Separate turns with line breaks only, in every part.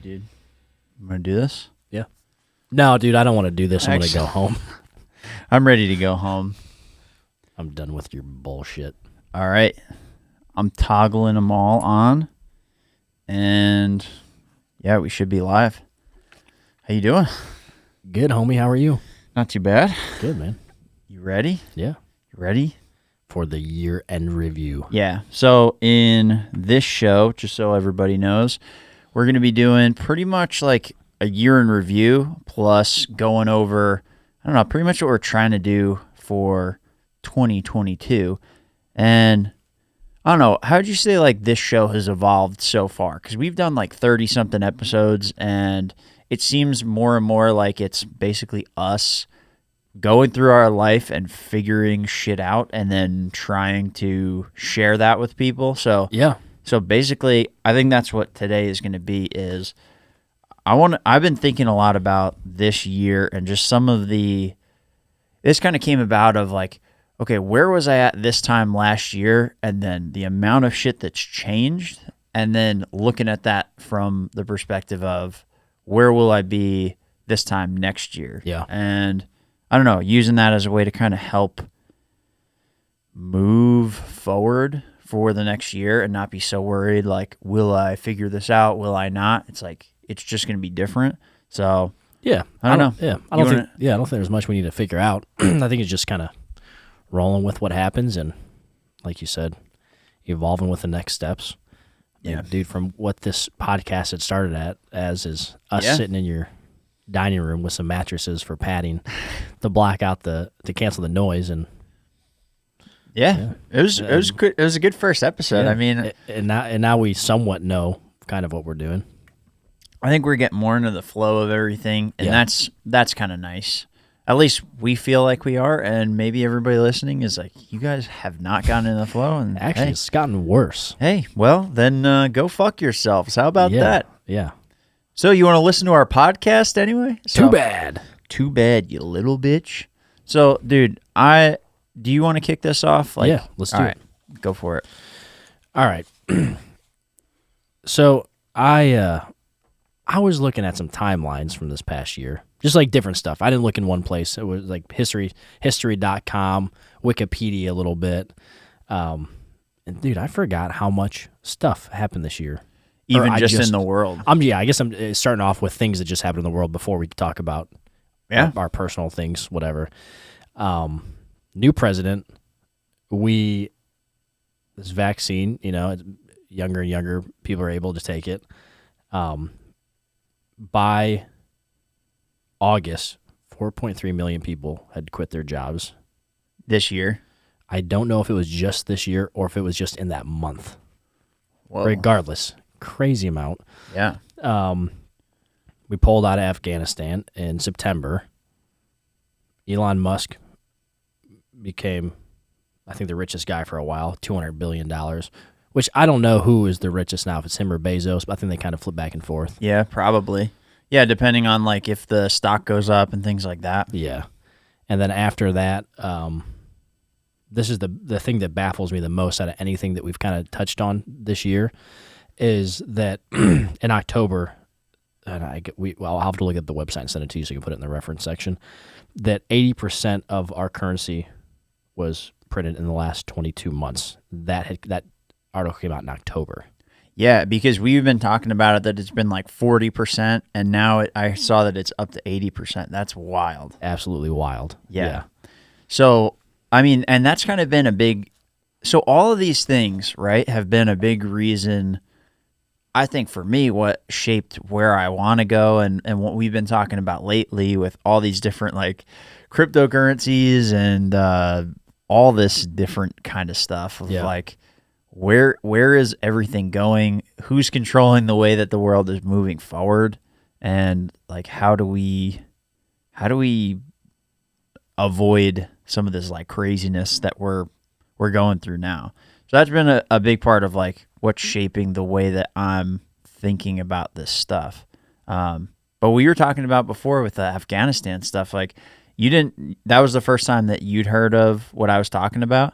dude. You want to do this?
Yeah. No, dude, I don't want to do this. I want to go home.
I'm ready to go home.
I'm done with your bullshit.
All right. I'm toggling them all on. And, yeah, we should be live. How you doing?
Good, homie. How are you?
Not too bad.
Good, man.
You ready?
Yeah.
You ready?
For the year-end review.
Yeah. So in this show, just so everybody knows, we're going to be doing pretty much like a year in review plus going over, I don't know, pretty much what we're trying to do for 2022. And I don't know, how would you say like this show has evolved so far? Because we've done like 30-something episodes, and it seems more and more like it's basically us going through our life and figuring shit out and then trying to share that with people. So
yeah.
So basically, I think that's what today is going to be is I've been thinking a lot about this year and just some of this kind of came about of like, okay, where was I at this time last year? And then the amount of shit that's changed, and then looking at that from the perspective of where will I be this time next year?
Yeah.
And I don't know, using that as a way to kind of help move forward for the next year and not be so worried, like, will I figure this out? Will I not? It's like, it's just going to be different. So,
yeah,
I don't know.
Yeah, I don't think there's much we need to figure out. I think it's just kind of rolling with what happens and, like you said, evolving with the next steps.
Yeah.
Dude, from what this podcast had started is us sitting in your dining room with some mattresses for padding to block out to cancel the noise, and
it was good. It was a good first episode.
Yeah.
I mean,
and now we somewhat know kind of what we're doing.
I think we're getting more into the flow of everything, and that's kind of nice. At least we feel like we are, and maybe everybody listening is like, you guys have not gotten in the flow. And
actually, it's gotten worse.
Hey, well, then go fuck yourselves. How about that?
Yeah.
So you want to listen to our podcast anyway?
Too bad.
Too bad, you little bitch. So, dude, do you want to kick this off? Like,
yeah, let's do it.
Go for it.
All right. So I was looking at some timelines from this past year, just like different stuff. I didn't look in one place. It was like history.com, Wikipedia a little bit. And dude, I forgot how much stuff happened this year.
Even just in the world.
I guess I'm starting off with things that just happened in the world before we talk about our personal things, whatever. New president. This vaccine, younger and younger people are able to take it. By August, 4.3 million people had quit their jobs.
This year?
I don't know if it was just this year or if it was just in that month.
Whoa.
Regardless, crazy amount.
Yeah.
We pulled out of Afghanistan in September. Elon Musk became, I think, the richest guy for a while, $200 billion, which I don't know who is the richest now, if it's him or Bezos, but I think they kind of flip back and forth.
Yeah, probably. Yeah, depending on like if the stock goes up and things like that.
Yeah. And then after that, this is the thing that baffles me the most out of anything that we've kind of touched on this year, is that in October, and I'll have to look at the website and send it to you so you can put it in the reference section, that 80% of our currency was printed in the last 22 months. That article came out in October.
Yeah, because we've been talking about it that it's been like 40%, and now I saw that it's up to 80%. That's wild.
Absolutely wild.
Yeah. So, I mean, and that's kind of been a big... So all of these things, right, have been a big reason, I think, for me, what shaped where I want to go and what we've been talking about lately with all these different, like, cryptocurrencies and all this different kind of stuff of, like, where is everything going? Who's controlling the way that the world is moving forward? And, like, how do we avoid some of this, like, craziness that we're going through now? So that's been a big part of, like, what's shaping the way that I'm thinking about this stuff. But we were talking about before with the Afghanistan stuff, like, that was the first time that you'd heard of what I was talking about?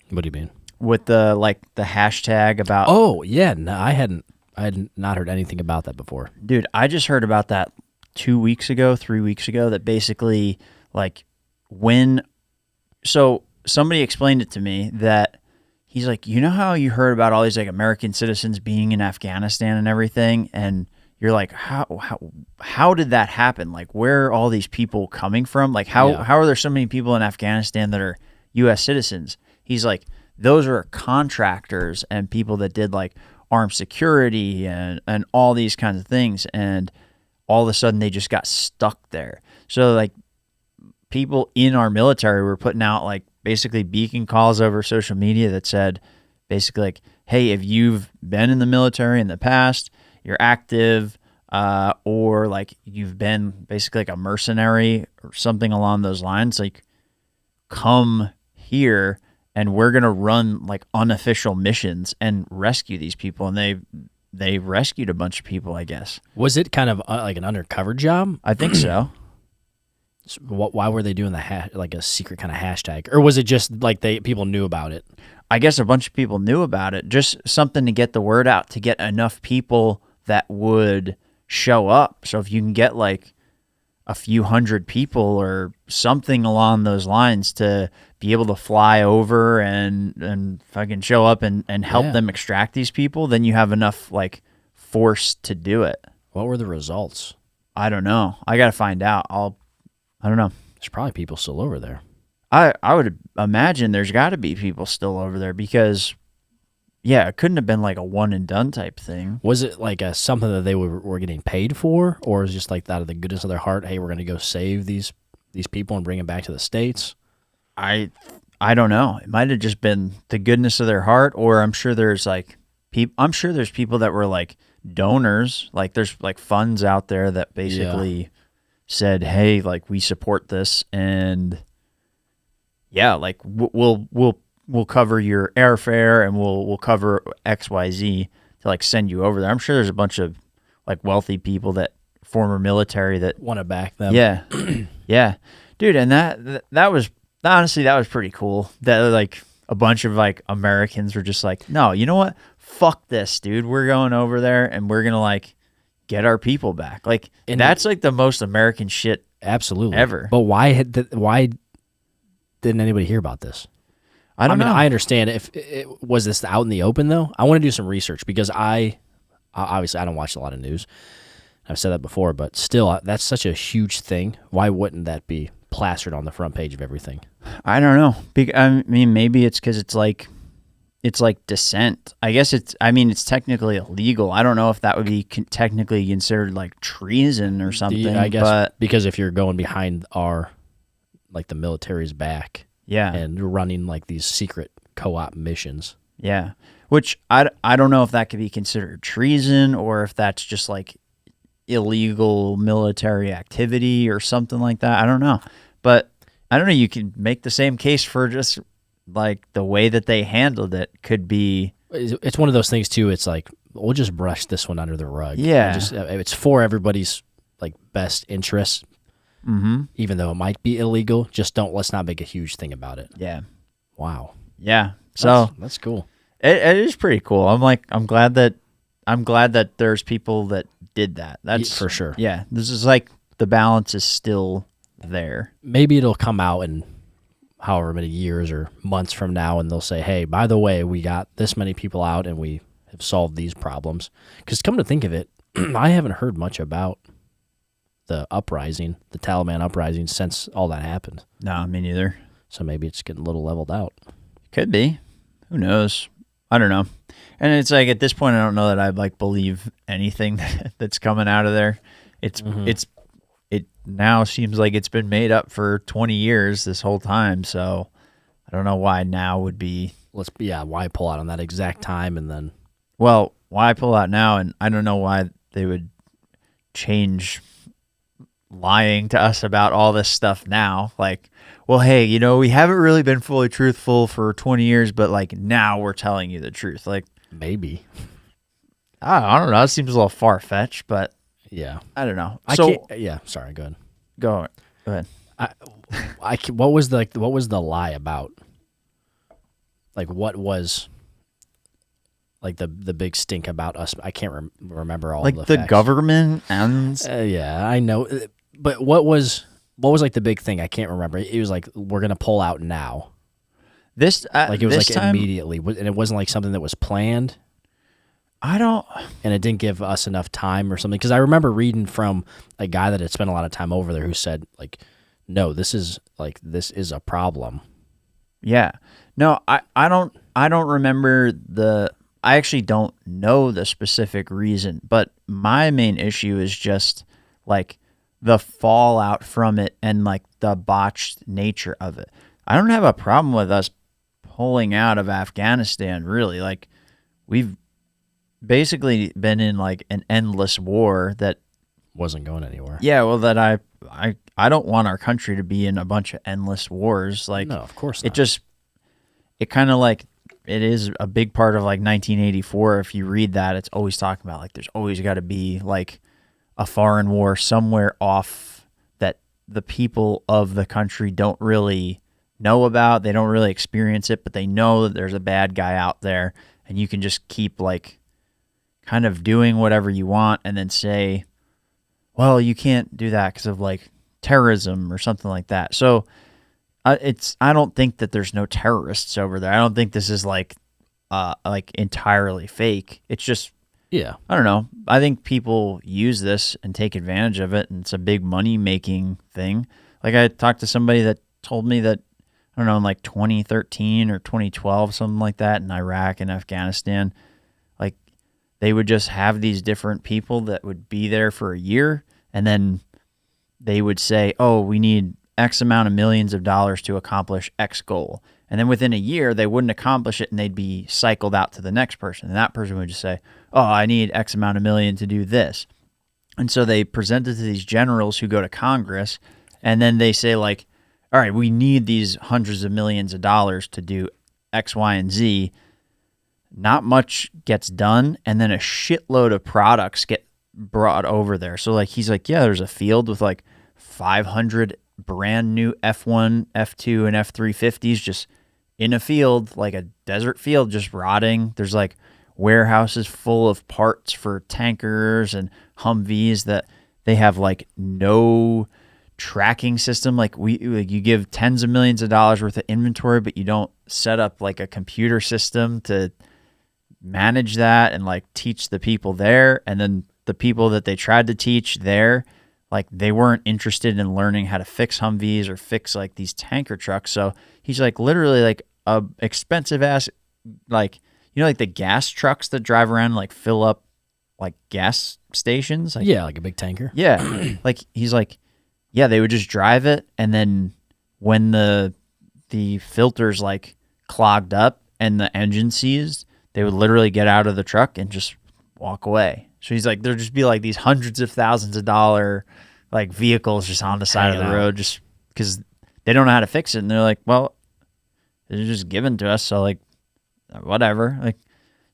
What do you mean?
With the hashtag about...
Oh, yeah, no, I hadn't I had not heard anything about that before.
Dude, I just heard about that 3 weeks ago, that basically, like, so somebody explained it to me that he's like, you know how you heard about all these like American citizens being in Afghanistan and everything, and you're like, how did that happen? Like, where are all these people coming from? Like, how are there so many people in Afghanistan that are U.S. citizens? He's like, those are contractors and people that did like armed security and all these kinds of things, and all of a sudden they just got stuck there. So like people in our military were putting out like basically beacon calls over social media that said basically like, hey, if you've been in the military in the past, you're active, or like you've been basically like a mercenary or something along those lines, like come here and we're going to run like unofficial missions and rescue these people. And they rescued a bunch of people, I guess.
Was it kind of like an undercover job?
I think so.
So why were they doing like a secret kind of hashtag? Or was it just like people knew about it?
I guess a bunch of people knew about it. Just something to get the word out, to get enough people that would show up. So if you can get like a few hundred people or something along those lines to be able to fly over and fucking show up and help them extract these people, then you have enough like force to do it.
What were the results?
I don't know. I got to find out. I don't know.
There's probably people still over there.
I would imagine there's got to be people still over there because, yeah, it couldn't have been like a one and done type thing.
Was it like something that they were getting paid for, or is it just like out of the goodness of their heart, hey, we're going to go save these people and bring them back to the States?
I don't know. It might have just been the goodness of their heart, or I'm sure there's like there's people that were like donors, like there's like funds out there that basically said, hey, like we support this, and like we'll cover your airfare and we'll cover XYZ to like send you over there. I'm sure there's a bunch of like wealthy people that former military that
want to back them.
Yeah. Yeah. Dude, and that was honestly, that was pretty cool. That like a bunch of like Americans were just like, no, you know what? Fuck this, dude. We're going over there and we're going to like get our people back. Like, and that's like the most American shit
absolutely
ever.
But why didn't anybody hear about this?
I mean,
I understand was this out in the open though? I want to do some research because obviously I don't watch a lot of news. I've said that before, but still, that's such a huge thing. Why wouldn't that be plastered on the front page of everything?
I don't know. I mean, maybe it's because it's like dissent. I guess it's technically illegal. I don't know if that would be technically considered like treason or something.
I guess,
but
because if you're going behind the military's back, and you're running like these secret co-op missions,
which I don't know if that could be considered treason or if that's just like illegal military activity or something like that. I don't know, but I don't know. You can make the same case for just like the way that they handled it could be.
It's one of those things too. It's like, we'll just brush this one under the rug.
Yeah,
it's for everybody's like best interests.
Mm-hmm.
Even though it might be illegal, let's not make a huge thing about it.
Yeah.
Wow.
Yeah. So
that's cool.
It is pretty cool. I'm glad that there's people that did that. That's
for sure.
Yeah. This is like the balance is still there.
Maybe it'll come out in however many years or months from now, and they'll say, hey, by the way, we got this many people out and we have solved these problems. Because come to think of it, I haven't heard much about the Taliban uprising since all that happened.
No, me neither.
So maybe it's getting a little leveled out.
Could be. Who knows? I don't know. And it's like at this point, I don't know that I like believe anything that's coming out of there. It now seems like it's been made up for 20 years this whole time. So I don't know why now would be.
Why pull out on that exact time and then.
Well, why pull out now? And I don't know why they would change lying to us about all this stuff now. Like, well, hey, we haven't really been fully truthful for 20 years, but like now we're telling you the truth. Like,
maybe.
I don't know. It seems a little far-fetched, but
yeah,
I don't know.
Sorry, go ahead.
Go ahead.
What was the lie about? Like, what was like the big stink about us. I can't remember all
like
the
the
facts.
government and
Yeah, I know. But what was like the big thing? I can't remember. It was like, we're gonna pull out now.
this
Like it was
this
like
time
immediately, and it wasn't like something that was planned,
I don't.
and it didn't give us enough time or something. Because I remember reading from a guy that had spent a lot of time over there who said, like, no, this is a problem.
Yeah. No, I don't remember I actually don't know the specific reason, but my main issue is just like the fallout from it and like the botched nature of it. I don't have a problem with us pulling out of Afghanistan, really. Like we've basically been in like an endless war that
Wasn't going anywhere.
yeah, well that I don't want our country to be in a bunch of endless wars. Like
No, of course not.
it kind of like it is a big part of like 1984. If you read that, it's always talking about like there's always got to be like a foreign war somewhere off that the people of the country don't really know about. They don't really experience it, but they know that there's a bad guy out there, and you can just keep like kind of doing whatever you want and then say, well, you can't do that because of like terrorism or something like that. So I don't think that there's no terrorists over there. I don't think this is like entirely fake. It's just
Yeah.
I don't know. I think people use this and take advantage of it, and it's a big money making thing. Like I talked to somebody that told me that I don't know in like 2013 or 2012 something like that in Iraq and Afghanistan, like they would just have these different people that would be there for a year, and then they would say, "Oh, we need X amount of millions of dollars to accomplish X goal." And then within a year, they wouldn't accomplish it and they'd be cycled out to the next person. And that person would just say, "Oh, I need X amount of million to do this." And so they present it to these generals who go to Congress, and then they say like, "All right, we need these hundreds of millions of dollars to do X, Y, and Z." Not much gets done, and then a shitload of products get brought over there. So like he's like, "Yeah, there's a field with like 500 brand new F1, F2, and F350s just in a field, like a desert field, just rotting. There's like warehouses full of parts for tankers and Humvees that they have like no tracking system. Like you give tens of millions of dollars worth of inventory, but you don't set up like a computer system to manage that and like teach the people there. And then the people that they tried to teach there, like they weren't interested in learning how to fix Humvees or fix like these tanker trucks. So he's like literally like a expensive ass, like, you know, like the gas trucks that drive around and like fill up like gas stations. Like,
yeah, like a big tanker.
yeah. Like he's like, yeah, they would just drive it. And then when the filters like clogged up and the engine seized, they would literally get out of the truck and just walk away. So he's like, there'd just be like these hundreds of thousands of dollar like vehicles just on the side of the road just because they don't know how to fix it. And they're like, well, they're just given to us. So like, whatever. Like,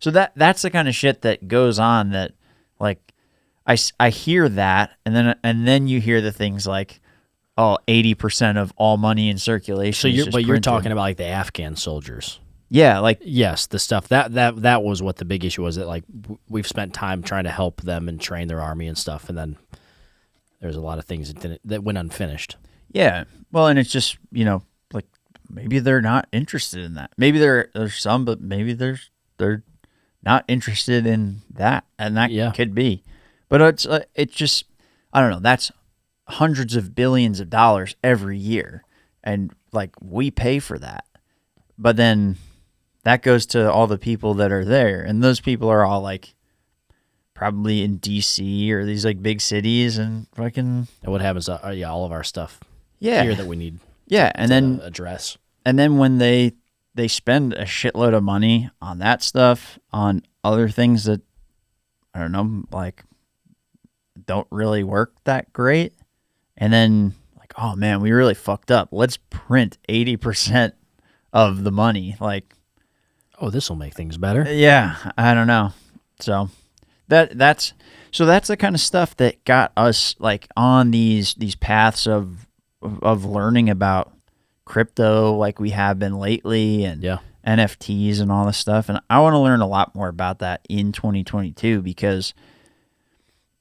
so that's the kind of shit that goes on that like, I hear that. And then you hear the things like, oh, 80% of all money in circulation.
So you're talking about like the Afghan soldiers.
Yeah, like
yes, the stuff that was what the big issue was. That like we've spent time trying to help them and train their army and stuff, and then there's a lot of things that went unfinished.
Yeah, well, and it's just like maybe they're not interested in that. Maybe there's some, but maybe they're not interested in that, and that could be. But it's just I don't know. That's hundreds of billions of dollars every year, and like we pay for that, but then. That goes to all the people that are there, and those people are all like probably in DC or these like big cities, and fucking.
And what happens? All of our stuff.
Yeah.
Here that we need.
Yeah, and then
address.
And then when they spend a shitload of money on that stuff, on other things that I don't know, like don't really work that great, and then like, oh man, we really fucked up. Let's print 80% of the money, like.
Oh, this will make things better.
Yeah, I don't know. So that's the kind of stuff that got us like on these paths of learning about crypto like we have been lately, and NFTs and all this stuff. And I want to learn a lot more about that in 2022 because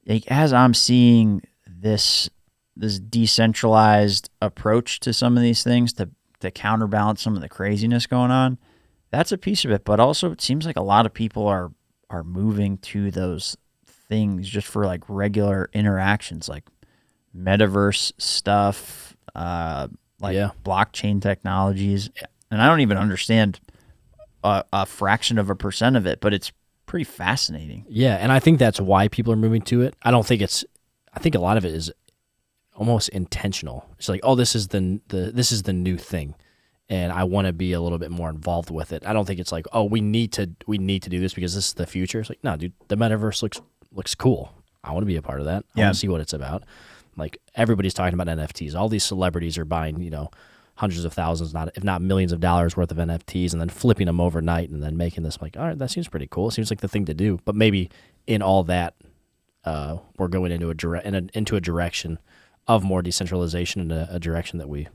like, as I'm seeing this decentralized approach to some of these things to counterbalance some of the craziness going on, that's a piece of it. But also it seems like a lot of people are moving to those things just for like regular interactions, like metaverse stuff, blockchain technologies. And I don't even understand a fraction of a percent of it, but it's pretty fascinating.
Yeah, and I think that's why people are moving to it. I think a lot of it is almost intentional. It's like, oh, this is the new thing, and I want to be a little bit more involved with it. I don't think it's like, oh, we need to do this because this is the future. It's like, no, dude, the metaverse looks cool. I want to be a part of that. I want to see what it's about. Like, everybody's talking about NFTs. All these celebrities are buying, hundreds of thousands, if not millions of dollars worth of NFTs, and then flipping them overnight and then making this. I'm like, all right, that seems pretty cool. It seems like the thing to do. But maybe in all that, we're going into a direction of more decentralization, and a direction that we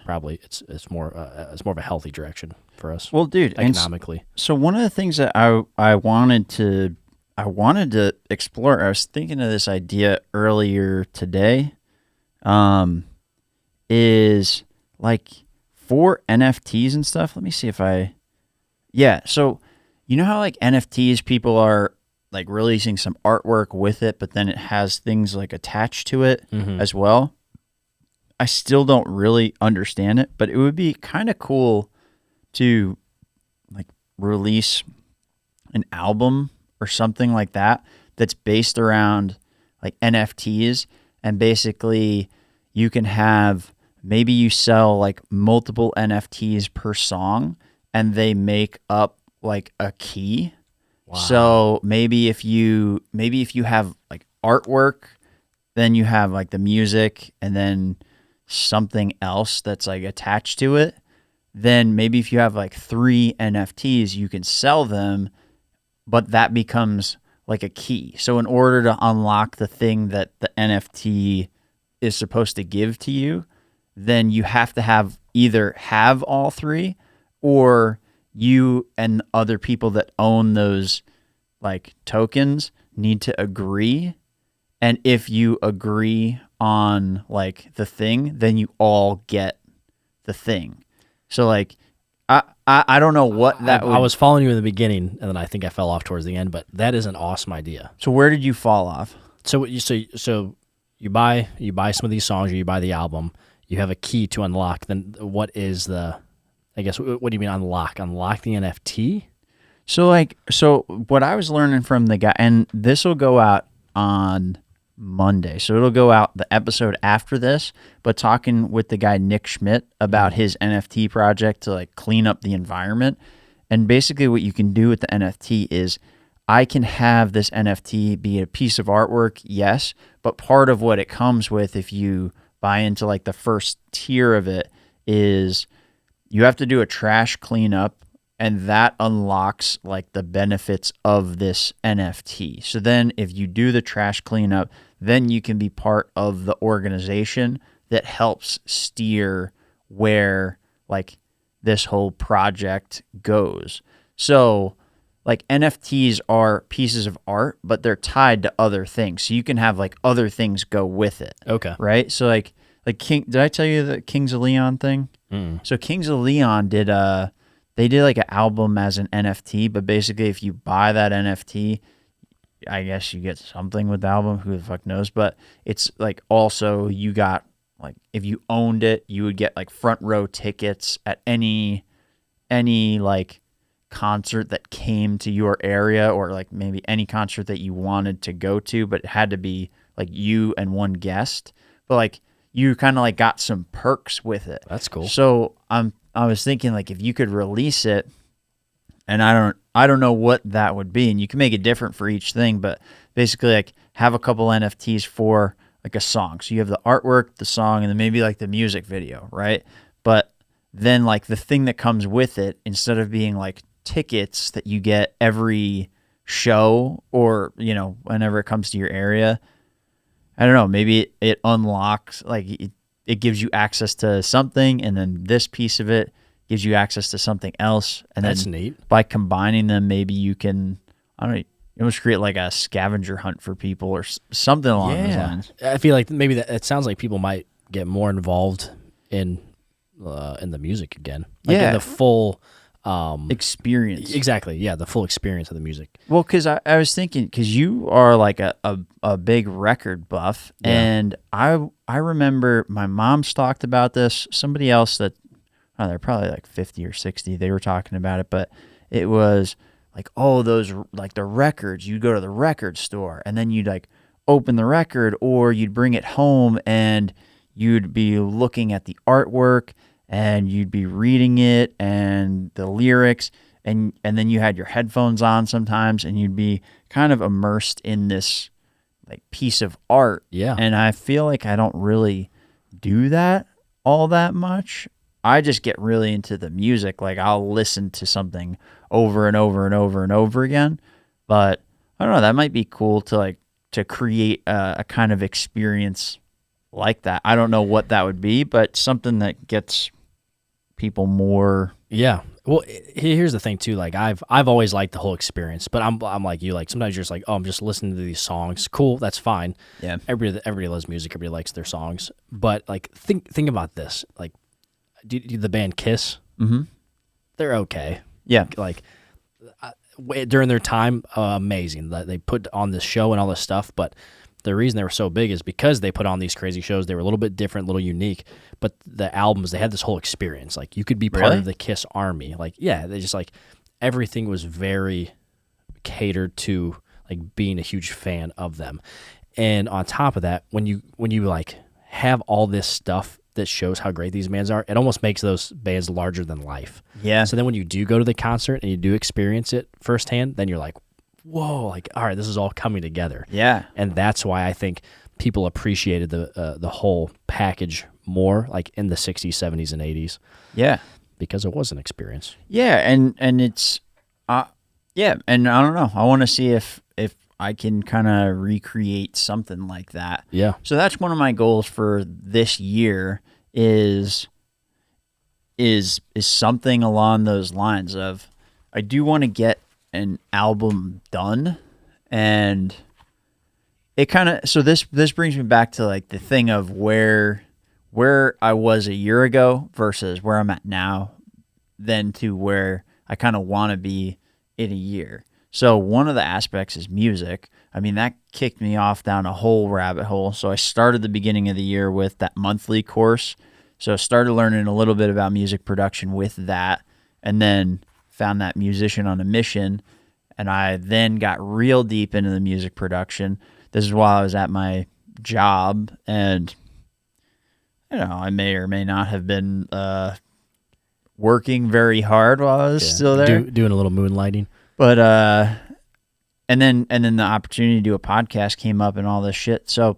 probably it's more of a healthy direction for us.
Well, dude,
economically.
So one of the things that I wanted to explore, I was thinking of this idea earlier today, is like for NFTs and stuff. Let me see if so you know how like NFTs, people are like releasing some artwork with it, but then it has things like attached to it as well. I still don't really understand it, but it would be kind of cool to like release an album or something like that that's based around like NFTs, and basically you can have, maybe you sell like multiple NFTs per song and they make up like a key. Wow. So maybe if you have like artwork, then you have like the music and then something else that's like attached to it. Then maybe if you have like 3 NFTs, you can sell them, but that becomes like a key. So in order to unlock the thing that the NFT is supposed to give to you, then you have to either have all 3, or you and other people that own those like tokens need to agree. And if you agree on like the thing, then you all get the thing. So like, I don't know what that
I was following you in the beginning, and then I think I fell off towards the end, but that is an awesome idea.
So where did you fall off?
So you buy some of these songs, or you buy the album, you have a key to unlock. Then what do you mean unlock? Unlock the NFT?
So what I was learning from the guy, and this will go out on Monday, so it'll go out the episode after this, but talking with the guy Nick Schmidt about his NFT project to like clean up the environment. And basically what you can do with the NFT is, I can have this NFT be a piece of artwork, yes, but part of what it comes with, if you buy into like the first tier of it, is you have to do a trash cleanup, and that unlocks like the benefits of this NFT. So then if you do the trash cleanup, then you can be part of the organization that helps steer where like this whole project goes. So like NFTs are pieces of art, but they're tied to other things. So you can have like other things go with it.
Okay.
Right? So like did I tell you the Kings of Leon thing? So Kings of Leon did they did like an album as an NFT, but basically if you buy that NFT, I guess you get something with the album, who the fuck knows, but it's like also you got like, if you owned it, you would get like front row tickets at any like concert that came to your area, or like maybe any concert that you wanted to go to, but it had to be like you and one guest, but like you kind of like got some perks with it.
That's cool.
So I was thinking like if you could release it, and I don't know what that would be, and you can make it different for each thing, but basically like have a couple NFTs for like a song. So you have the artwork, the song, and then maybe like the music video, right? But then like the thing that comes with it, instead of being like tickets that you get every show or, whenever it comes to your area, I don't know, maybe it unlocks, like it gives you access to something, and then this piece of it gives you access to something else. And
That's
then
neat.
by combining them, maybe you can, I don't know, you almost create like a scavenger hunt for people or something along those lines.
I feel like maybe it sounds like people might get more involved in the music again. Like in the full
experience.
Exactly. Yeah, the full experience of the music.
Well, because I was thinking, because you are like a big record buff, and I remember my mom's talked about this. Somebody else that, they're probably like 50 or 60, they were talking about it, but it was like, oh, those, like the records, you'd go to the record store, and then you'd like open the record, or you'd bring it home, and you'd be looking at the artwork, and you'd be reading it, and the lyrics, and then you had your headphones on sometimes, and you'd be kind of immersed in this like piece of art.
Yeah.
And I feel like I don't really do that all that much. I just get really into the music. Like I'll listen to something over and over and over and over again. But I don't know, that might be cool to create a kind of experience like that. I don't know what that would be, but something that gets people more.
Yeah. Well, here's the thing too. Like I've always liked the whole experience, but I'm like you. Like sometimes you're just like, oh, I'm just listening to these songs. Cool, that's fine.
Yeah.
Everybody loves music. Everybody likes their songs. But like think about this. Like, do the band Kiss?
Mm-hmm.
They're okay.
Yeah.
Like during their time, amazing. They put on this show and all this stuff, but the reason they were so big is because they put on these crazy shows. They were a little bit different, a little unique, but the albums, they had this whole experience. Like you could be part of the Kiss army. Like, yeah, they just like everything was very catered to like being a huge fan of them. And on top of that, when you like have all this stuff that shows how great these bands are, it almost makes those bands larger than life.
Yeah.
So then when you do go to the concert and you do experience it firsthand, then you're like, whoa, like, all right, this is all coming together.
Yeah.
And that's why I think people appreciated the whole package more, like in the 60s, 70s, and 80s.
Yeah.
Because it was an experience.
Yeah, and it's, and I don't know. I want to see if I can kind of recreate something like that.
Yeah.
So that's one of my goals for this year is something along those lines of, I do want to get an album done, and it kind of, so this brings me back to like the thing of where I was a year ago versus where I'm at now, then to where I kind of want to be in a year. So one of the aspects is music. I mean, that kicked me off down a whole rabbit hole. So I started the beginning of the year with that monthly course. So I started learning a little bit about music production with that, and then found that Musician on a Mission, and I then got real deep into the music production. This is while I was at my job, and I may or may not have been working very hard while I was still there,
doing a little moonlighting.
But and then the opportunity to do a podcast came up and all this shit. So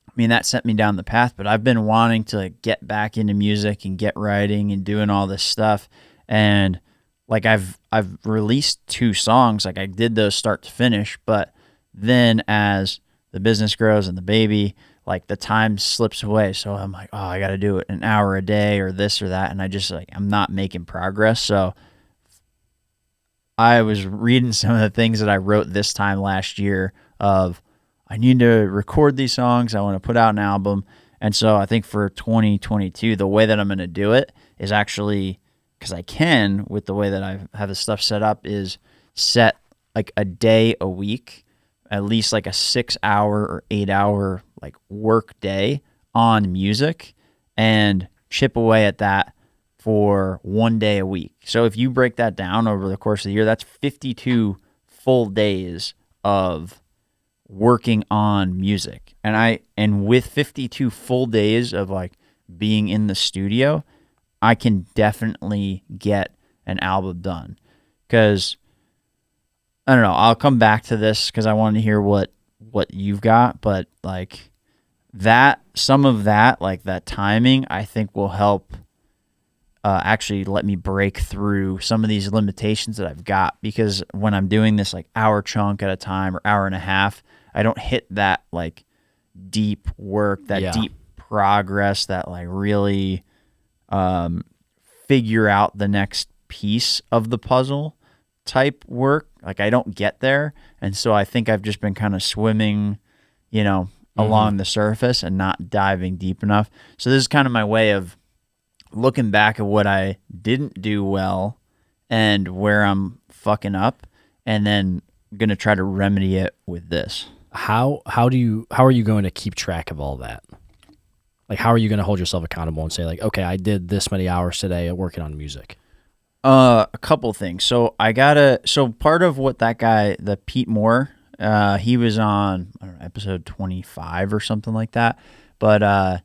I mean, that sent me down the path. But I've been wanting to get back into music and get writing and doing all this stuff, and like I've released 2 songs, like I did those start to finish, but then as the business grows and the baby, like the time slips away. So I'm like, oh, I got to do it an hour a day or this or that. And I just I'm not making progress. So I was reading some of the things that I wrote this time last year of, I need to record these songs. I want to put out an album. And so I think for 2022, the way that I'm going to do it is actually, because I can, with the way that I have the stuff set up, is set like a day a week, at least like a 6-hour or 8-hour like work day on music, and chip away at that for 1 day a week. So if you break that down over the course of the year, that's 52 full days of working on music. And with 52 full days of like being in the studio, I can definitely get an album done. Because I don't know, I'll come back to this because I want to hear what you've got, but like that, some of that, like that timing, I think will help actually let me break through some of these limitations that I've got. Because when I'm doing this like hour chunk at a time or hour and a half, I don't hit that like deep work, that deep progress, that like really figure out the next piece of the puzzle type work. Like I don't get there. And so I think I've just been kind of swimming, along the surface and not diving deep enough. So this is kind of my way of looking back at what I didn't do well and where I'm fucking up, and then going to try to remedy it with this.
How are you going to keep track of all that? Like, how are you going to hold yourself accountable and say, like, okay, I did this many hours today working on music?
A couple things. So part of what that guy, the Pete Moore, he was on, I don't know, episode 25 or something like that, but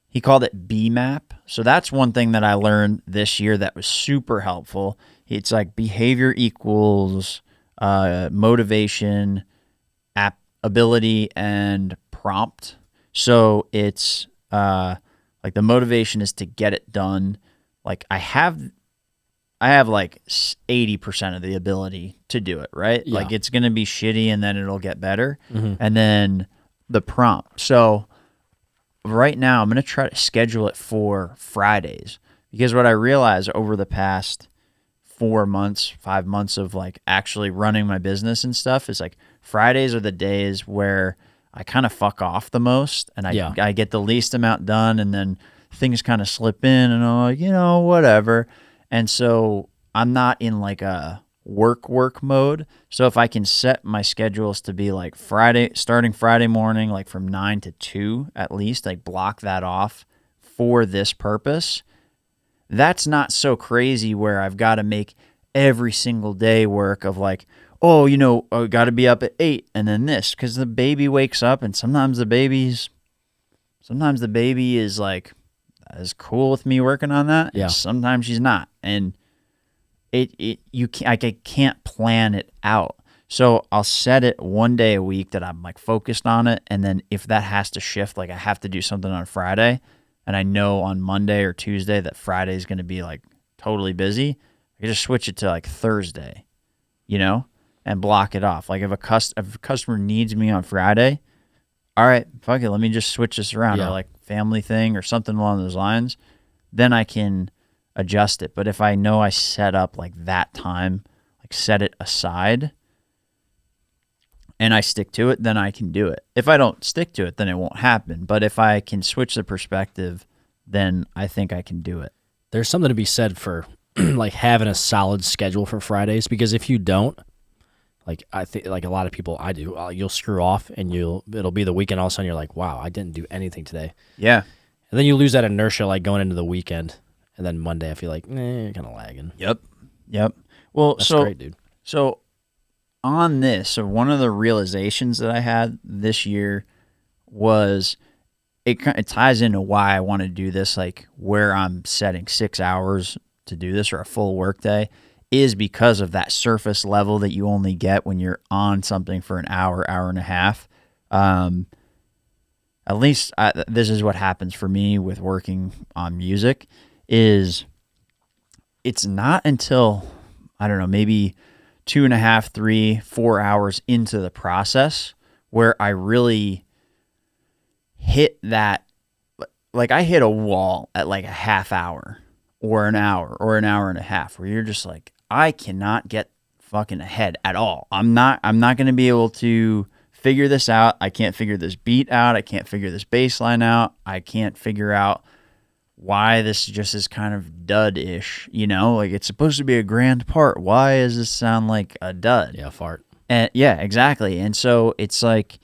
he called it BMAP. So that's one thing that I learned this year that was super helpful. It's like behavior equals motivation, ability, and prompt. So it's like the motivation is to get it done. Like I have like 80% of the ability to do it, right?
Yeah.
Like it's going to be shitty and then it'll get better. And then the prompt. So right now I'm going to try to schedule it for Fridays, because what I realized over the past 5 months of like actually running my business and stuff is like Fridays are the days where I kind of fuck off the most, and I get the least amount done, and then things kind of slip in and I'm like, whatever. And so I'm not in like a work mode. So if I can set my schedules to be like starting Friday morning, like from 9 to 2 at least, like block that off for this purpose, that's not so crazy where I've got to make every single day work of like, I got to be up at 8 and then this, because the baby wakes up, and sometimes the baby is like, is cool with me working on that.
Yeah.
And sometimes she's not. And I can't plan it out. So I'll set it one day a week that I'm like focused on it. And then if that has to shift, like I have to do something on Friday, and I know on Monday or Tuesday that Friday is going to be like totally busy, I can just switch it to like Thursday, and block it off. Like if a customer needs me on Friday, all right, fuck it, let me just switch this around.
Yeah.
Or like family thing or something along those lines, then I can adjust it. But if I know I set up like that time, like set it aside, and I stick to it, then I can do it. If I don't stick to it, then it won't happen. But if I can switch the perspective, then I think I can do it.
There's something to be said for like having a solid schedule for Fridays, because if you don't, like I think like a lot of people, I do, you'll screw off and it'll be the weekend, all of a sudden you're like, wow, I didn't do anything today.
Yeah.
And then you lose that inertia like going into the weekend, and then Monday I feel like, you're kind of lagging.
Yep. Well,
That's great, dude.
So on this, so one of the realizations that I had this year was it ties into why I want to do this, like where I'm setting 6 hours to do this or a full work day, is because of that surface level that you only get when you're on something for an hour and a half. At least this is what happens for me with working on music, is it's not until, I don't know, maybe 2.5, 3, 4 hours into the process where I really hit that, like I hit a wall at like a half hour or an hour and a half, where you're just like, I cannot get fucking ahead at all. I'm not going to be able to figure this out. I can't figure this beat out. I can't figure this bass line out. I can't figure out why this just is kind of dud-ish, like it's supposed to be a grand part. Why does this sound like a dud?
Yeah, fart.
And yeah, exactly. And so it's like,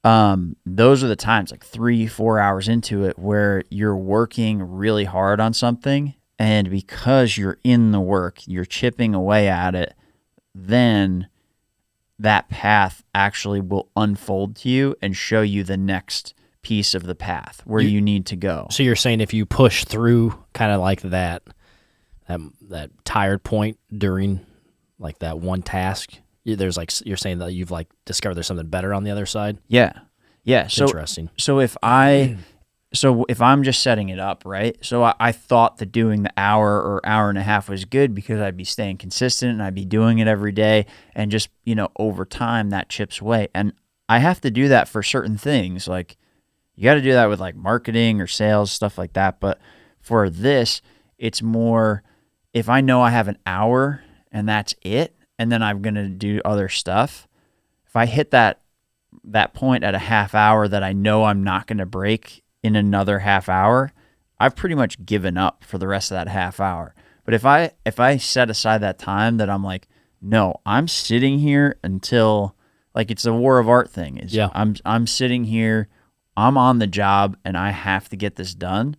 those are the times, like 3-4 hours into it, where you're working really hard on something, and because you're in the work, you're chipping away at it, then that path actually will unfold to you and show you the next piece of the path where you need to go.
So you're saying if you push through kind of like that tired point during like that one task, there's like, you're saying that you've like discovered there's something better on the other side?
Yeah. So
interesting.
So if I'm just setting it up, right? So I thought that doing the hour or hour and a half was good because I'd be staying consistent and I'd be doing it every day, and just, over time that chips away. And I have to do that for certain things. Like you got to do that with like marketing or sales, stuff like that. But for this, It's more if I know I have an hour and that's it, and then I'm going to do other stuff. If I hit that point at a half hour that I know I'm not going to break in another half hour, I've pretty much given up for the rest of that half hour. But if I set aside that time that I'm like, no, I'm sitting here until, like, it's a war of art thing. I'm sitting here, I'm on the job, and I have to get this done.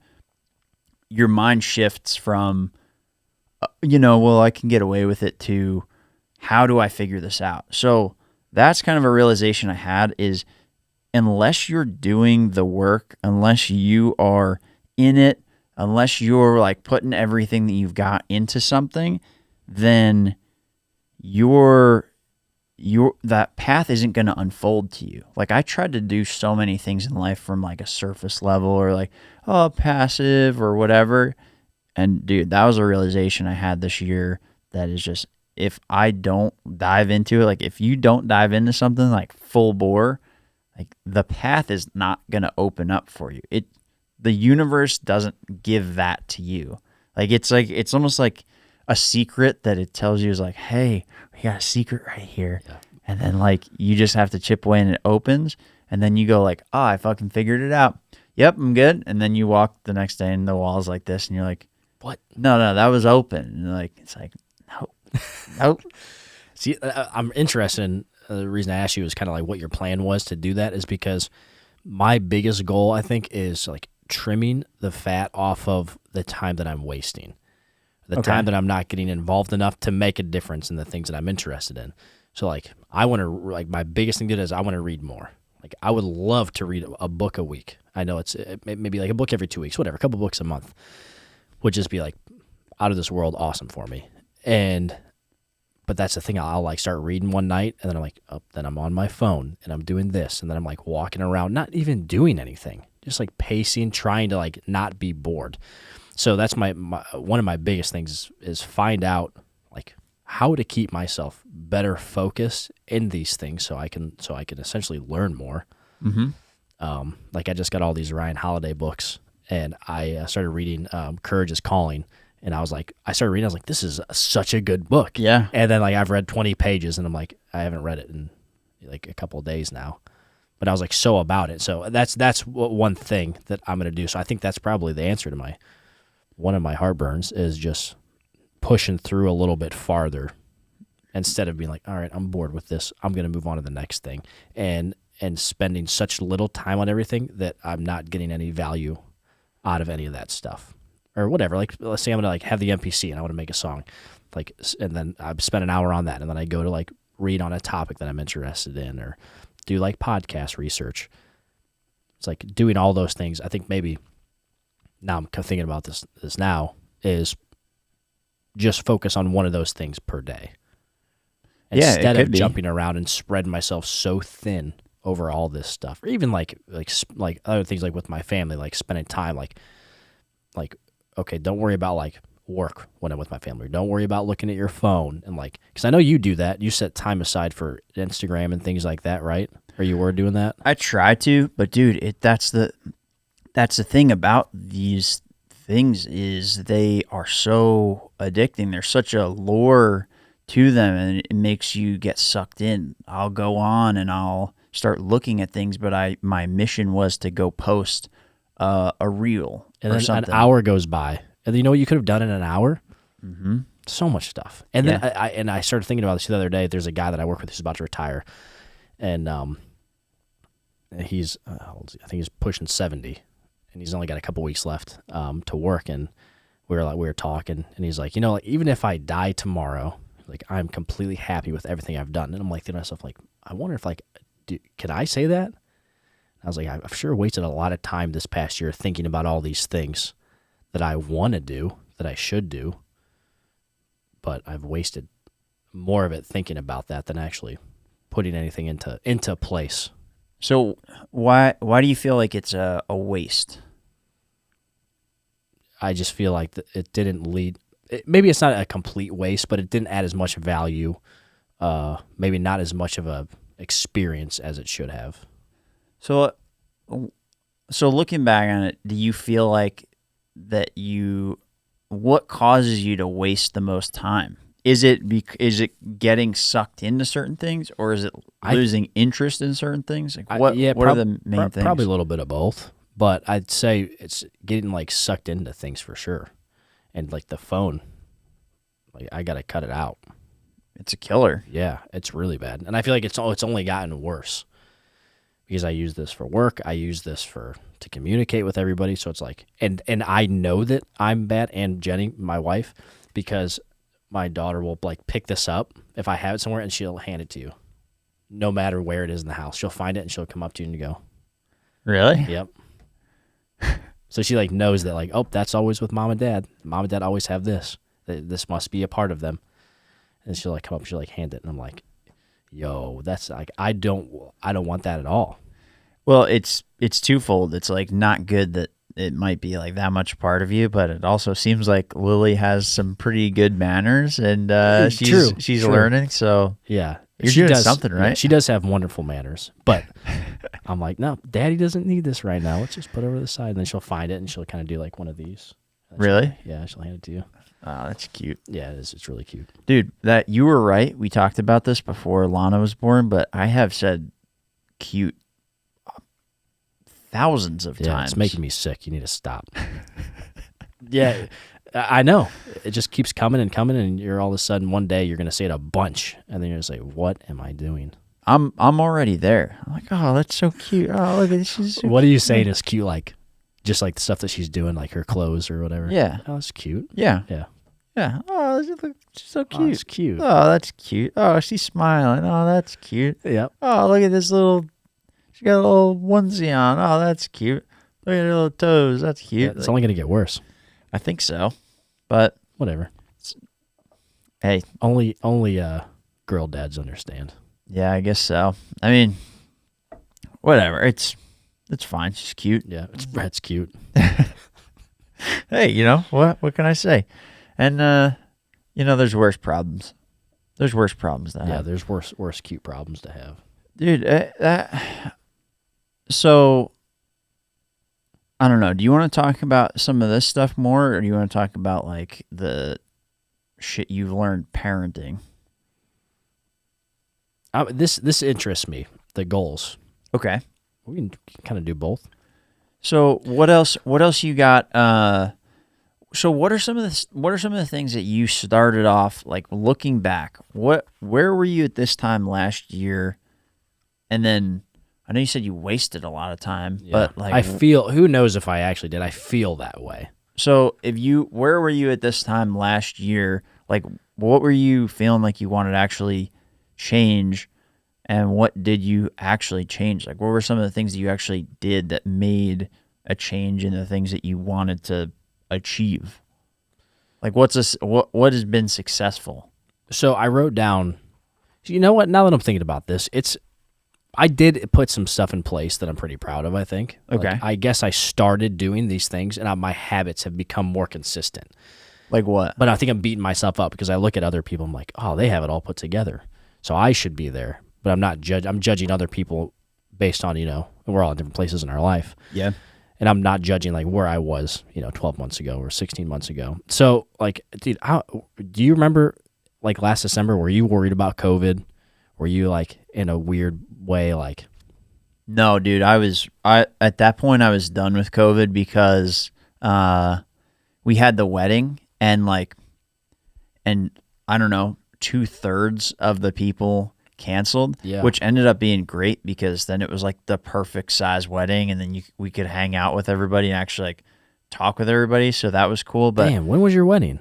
Your mind shifts from, well, I can get away with it, to how do I figure this out? So that's kind of a realization I had, is unless you're doing the work, unless you are in it, unless you're like putting everything that you've got into something, then that path isn't going to unfold to you. Like, I tried to do so many things in life from like a surface level, or like, passive or whatever. And dude, that was a realization I had this year, that is just, if I don't dive into it, like if you don't dive into something like full bore, like the path is not going to open up for you. The universe doesn't give that to you. It's almost like a secret that it tells you is like, hey, we got a secret right here. Yeah. And then like you just have to chip away and it opens, and then you go like, I fucking figured it out. Yep, I'm good. And then you walk the next day and the wall's like this, and you're like,
what?
No, that was open. And like, it's like, nope.
See, I'm interested in, the reason I asked you is kind of like what your plan was to do that, is because my biggest goal, I think, is like trimming the fat off of the time that I'm wasting, the time that I'm not getting involved enough to make a difference in the things that I'm interested in. So like, I want to, like, my biggest thing to do is I want to read more. Like, I would love to read a book a week. I know it's maybe like a book every 2 weeks, whatever, a couple books a month would just be like out of this world awesome for me. But that's the thing. I'll like start reading one night, and then I'm like, then I'm on my phone and I'm doing this, and then I'm like walking around, not even doing anything, just like pacing, trying to like not be bored. So that's my one of my biggest things is find out like how to keep myself better focused in these things, so I can essentially learn more. Mm-hmm. Like I just got all these Ryan Holiday books, and I started reading Courage is Calling. And I started reading, I was like, this is such a good book.
Yeah.
And then like I've read 20 pages, and I'm like, I haven't read it in like a couple of days now. But I was like so about it. So that's one thing that I'm going to do. So I think that's probably the answer to one of my heartburns, is just pushing through a little bit farther, instead of being like, all right, I'm bored with this, I'm going to move on to the next thing. And spending such little time on everything that I'm not getting any value out of any of that stuff. Or whatever, like let's say I'm gonna like have the MPC and I want to make a song, like, and then I spend an hour on that, and then I go to like read on a topic that I'm interested in, or do like podcast research. It's like doing all those things. I think maybe now I'm thinking about this now is just focus on one of those things per day, instead of jumping around and spreading myself so thin over all this stuff, or even like other things, like with my family, like spending time like. Okay, don't worry about like work when I'm with my family. Don't worry about looking at your phone, and like, because I know you do that. You set time aside for Instagram and things like that, right? Or you were doing that?
I try to, but dude, that's the thing about these things, is they are so addicting. There's such a lure to them, and it makes you get sucked in. I'll go on and I'll start looking at things, but my mission was to go post a reel,
and then
something.
An hour goes by, and you know what you could have done in an hour?
Mm-hmm.
So much stuff. And then I started thinking about this the other day. There's a guy that I work with who's about to retire, and he's I think he's pushing 70, and he's only got a couple weeks left to work. And we were talking, and he's like, like, even if I die tomorrow, like, I'm completely happy with everything I've done. And I'm like thinking to myself, like, I wonder if like, can I say that? I was like, I've sure wasted a lot of time this past year thinking about all these things that I want to do, that I should do, but I've wasted more of it thinking about that than actually putting anything into place.
So why do you feel like it's a waste?
I just feel like it didn't lead. Maybe it's not a complete waste, but it didn't add as much value. Maybe not as much of a experience as it should have.
So looking back on it, do you feel like that you what causes you to waste the most time? Is it getting sucked into certain things, or is it losing interest in certain things? Like what are the main things?
Probably a little bit of both, but I'd say it's getting like sucked into things for sure. And like the phone, like I got to cut it out.
It's a killer.
Yeah, it's really bad. And I feel like it's only gotten worse because I use this for work. I use this to communicate with everybody. So it's like, and I know that I'm bad, and Jenny, my wife, because my daughter will like pick this up if I have it somewhere and she'll hand it to you. No matter where it is in the house. She'll find it and she'll come up to you and go,
really?
Yep. So she like knows that like, oh, that's always with mom and dad. Mom and dad always have this. This must be a part of them. And she'll like come up, she'll like hand it, and I'm like, yo, that's like I don't want that at all.
Well, it's twofold. It's like not good that it might be like that much a part of you, but it also seems like Lily has some pretty good manners, and she's learning. So
yeah,
you're doing something right.
Yeah, she does have wonderful manners, but I'm like, no, Daddy doesn't need this right now. Let's just put it over the side, and then she'll find it and she'll kind of do like one of these.
Really?
Yeah, she'll hand it to you.
Oh, that's cute.
Yeah, it is. It's really cute,
dude. That you were right. We talked about this before Lana was born, but I have said cute thousands of times.
It's making me sick. You need to stop. Yeah, I know. It just keeps coming and coming, and you're all of a sudden one day you're going to say it a bunch, and then you're going to say, "What am I doing?"
I'm already there. I'm like, oh, that's so cute. Oh, look at this. She's so
what are you saying is cute? Like, just like the stuff that she's doing, like her clothes or whatever.
Yeah.
Oh, that's cute.
Yeah.
Yeah.
Yeah. Oh, she's so cute.
Oh, it's cute.
Oh, that's cute. Oh, she's smiling. Oh, that's cute.
Yep.
Oh, look at this little. She got a little onesie on. Oh, that's cute. Look at her little toes. That's cute.
Yeah, it's only going to get worse.
I think so, but
whatever.
Hey,
only girl dads understand.
Yeah, I guess so. I mean, whatever. It's fine. She's cute.
Yeah, it's cute.
Hey, you know what can I say? And there's worse problems. There's worse problems to have.
Yeah, there's worse cute problems to have.
Dude, so I don't know. Do you want to talk about some of this stuff more, or do you want to talk about like the shit you've learned parenting?
This interests me. The goals.
Okay,
we can kind of do both.
So what else you got? So what are some of the things that you started off like looking back? Where were you at this time last year? And then I know you said you wasted a lot of time, but like
I feel, who knows if I actually did. I feel that way.
So where were you at this time last year? Like what were you feeling like you wanted to actually change, and what did you actually change? Like what were some of the things that you actually did that made a change in the things that you wanted to achieve? Like what has been successful?
So I wrote down, you know what, now that I'm thinking about this, I did put some stuff in place that I'm pretty proud of, I think.
Okay.
Like, I guess I started doing these things, and my habits have become more consistent.
Like what?
But I think I'm beating myself up because I look at other people, I'm like, oh, they have it all put together. So I should be there. But I'm not I'm judging other people based on, we're all in different places in our life.
Yeah.
And I'm not judging like where I was, 12 months ago or 16 months ago. So like, dude, do you remember like last December, were you worried about COVID? Were you like in a weird way? Like,
no, dude, at that point I was done with COVID because, we had the wedding and I don't know, 2/3 of the people canceled, which ended up being great because then it was like the perfect size wedding, and then we could hang out with everybody and actually like talk with everybody. So that was cool. But
damn, when was your wedding?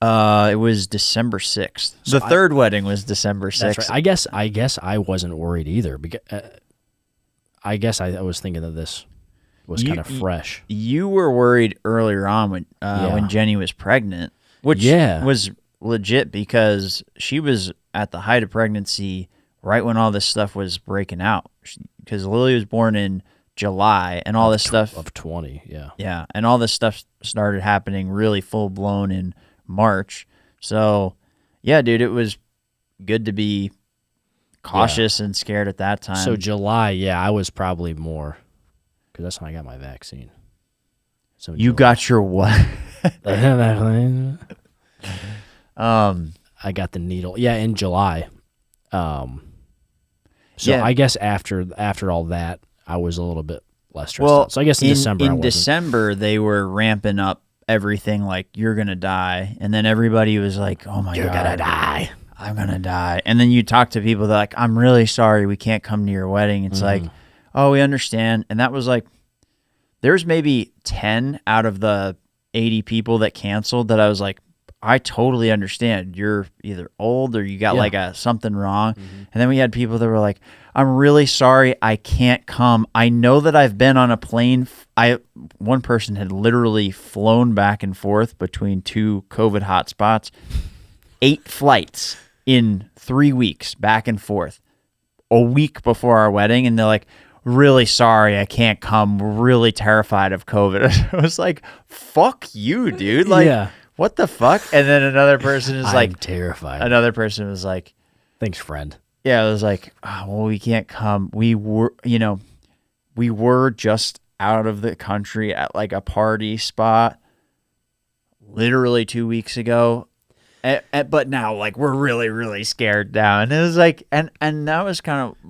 It was December 6th. So the third wedding was December 6th.
That's right. I guess I wasn't worried either because I guess I was thinking that this was kind of fresh.
You were worried earlier on when Jenny was pregnant, which was legit because she was at the height of pregnancy right when all this stuff was breaking out. Because Lily was born in July, and all this stuff
of 20,
yeah, and all this stuff started happening really full blown in March. So yeah, dude, it was good to be cautious and scared at that time.
So July, I was probably more because that's when I got my vaccine. So
you got your what?
I got the needle. Yeah, in July. So
Yeah.
I guess after all that, I was a little bit less stressed out. So I guess in December, I wasn't.
December they were ramping up everything like you're gonna die, and then everybody was like, "Oh my god,
You're gonna die.
I'm gonna die." And then you talk to people that are like, "I'm really sorry, we can't come to your wedding." It's like, "Oh, we understand." And that was like, there's maybe 10 out of the 80 people that canceled that I was like, I totally understand. You're either old or you got like something wrong. And then we had people that were like, I'm really sorry, I can't come. I know that I've been on a plane. One person had literally flown back and forth between 2 COVID hotspots, 8 flights in 3 weeks back and forth, a week before our wedding. And they're like, really sorry, I can't come. We're really terrified of COVID. I was like, fuck you, dude. Like, what the fuck? And then another person is like,
terrified.
Another person was like,
thanks, friend.
Yeah, it was like, oh, well, we can't come. We were just out of the country at like a party spot literally 2 weeks ago. But now, like, we're really, really scared now. And it was like, and that was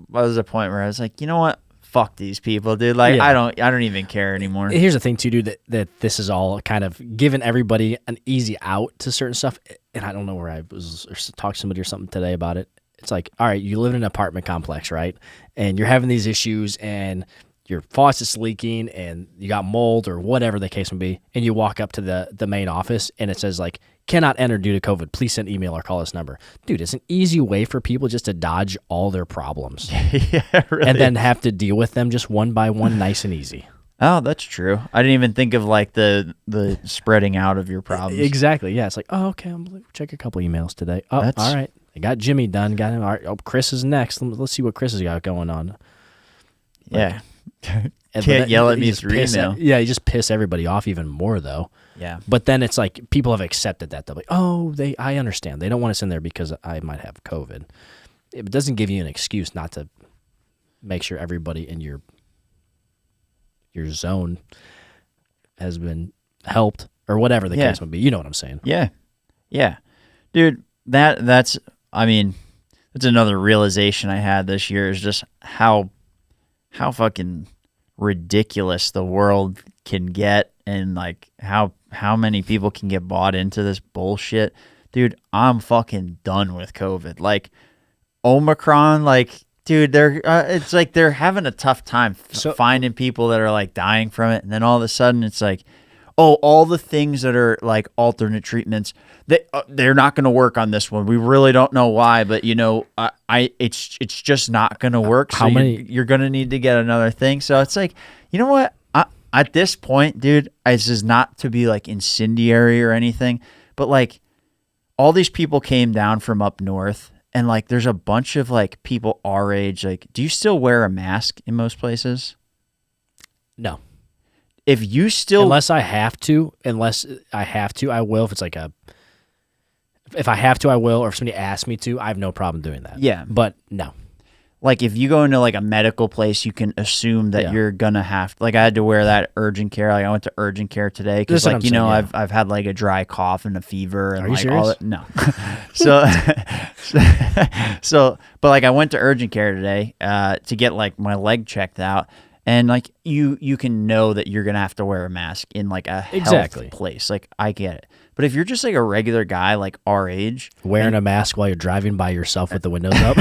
was a point where I was like, you know what? Fuck these people, dude. Like, I don't even care anymore.
Here's the thing, too, dude, that this is all kind of giving everybody an easy out to certain stuff. And I don't know where I was talking to somebody or something today about it. It's like, all right, you live in an apartment complex, right? And you're having these issues and your faucet's leaking and you got mold or whatever the case may be. And you walk up to the main office and it says like, cannot enter due to COVID. Please send email or call this number. Dude, it's an easy way for people just to dodge all their problems.
Yeah, really.
And then have to deal with them just one by one, nice and easy.
Oh, that's true. I didn't even think of like the spreading out of your problems.
Exactly. Yeah. It's like, oh, okay, I'm gonna check a couple emails today. Oh, all right. I got Jimmy done. Got him. All right. Oh, Chris is next. Let's see what Chris has got going on.
Yeah. Can't yell at me through email.
Yeah, you just piss everybody off even more, though.
Yeah.
But then it's like people have accepted that. They're like, oh, I understand. They don't want us in there because I might have COVID. It doesn't give you an excuse not to make sure everybody in your zone has been helped or whatever the case may be. You know what I'm saying?
Yeah. Yeah. Dude, that's another realization I had this year is just how fucking ridiculous the world can get and like how many people can get bought into this bullshit. Dude, I'm fucking done with COVID. Like Omicron, like, dude, it's like they're having a tough time finding people that are like dying from it, and then all of a sudden it's like, oh, all the things that are like alternate treatments, they're not going to work on this one. We really don't know why, but it's just not going to work. So you're going to need to get another thing. So it's like, you know what? At this point, dude, this is not to be like incendiary or anything, but like all these people came down from up north, and like there's a bunch of like people our age. Like, do you still wear a mask in most places?
No.
If you still...
Unless I have to, I will. If it's like if I have to, I will. Or if somebody asks me to, I have no problem doing that.
Yeah.
But no.
Like if you go into like a medical place, you can assume that you're going to have... Like I had to wear that urgent care. Like I went to urgent care today because like, I've had like a dry cough and a fever. And
Are you
like
serious?
all that. No. But like I went to urgent care today to get like my leg checked out. And like you can know that you're gonna have to wear a mask in like a health place. Like I get it, but if you're just like a regular guy like our age,
wearing a mask while you're driving by yourself with the windows up,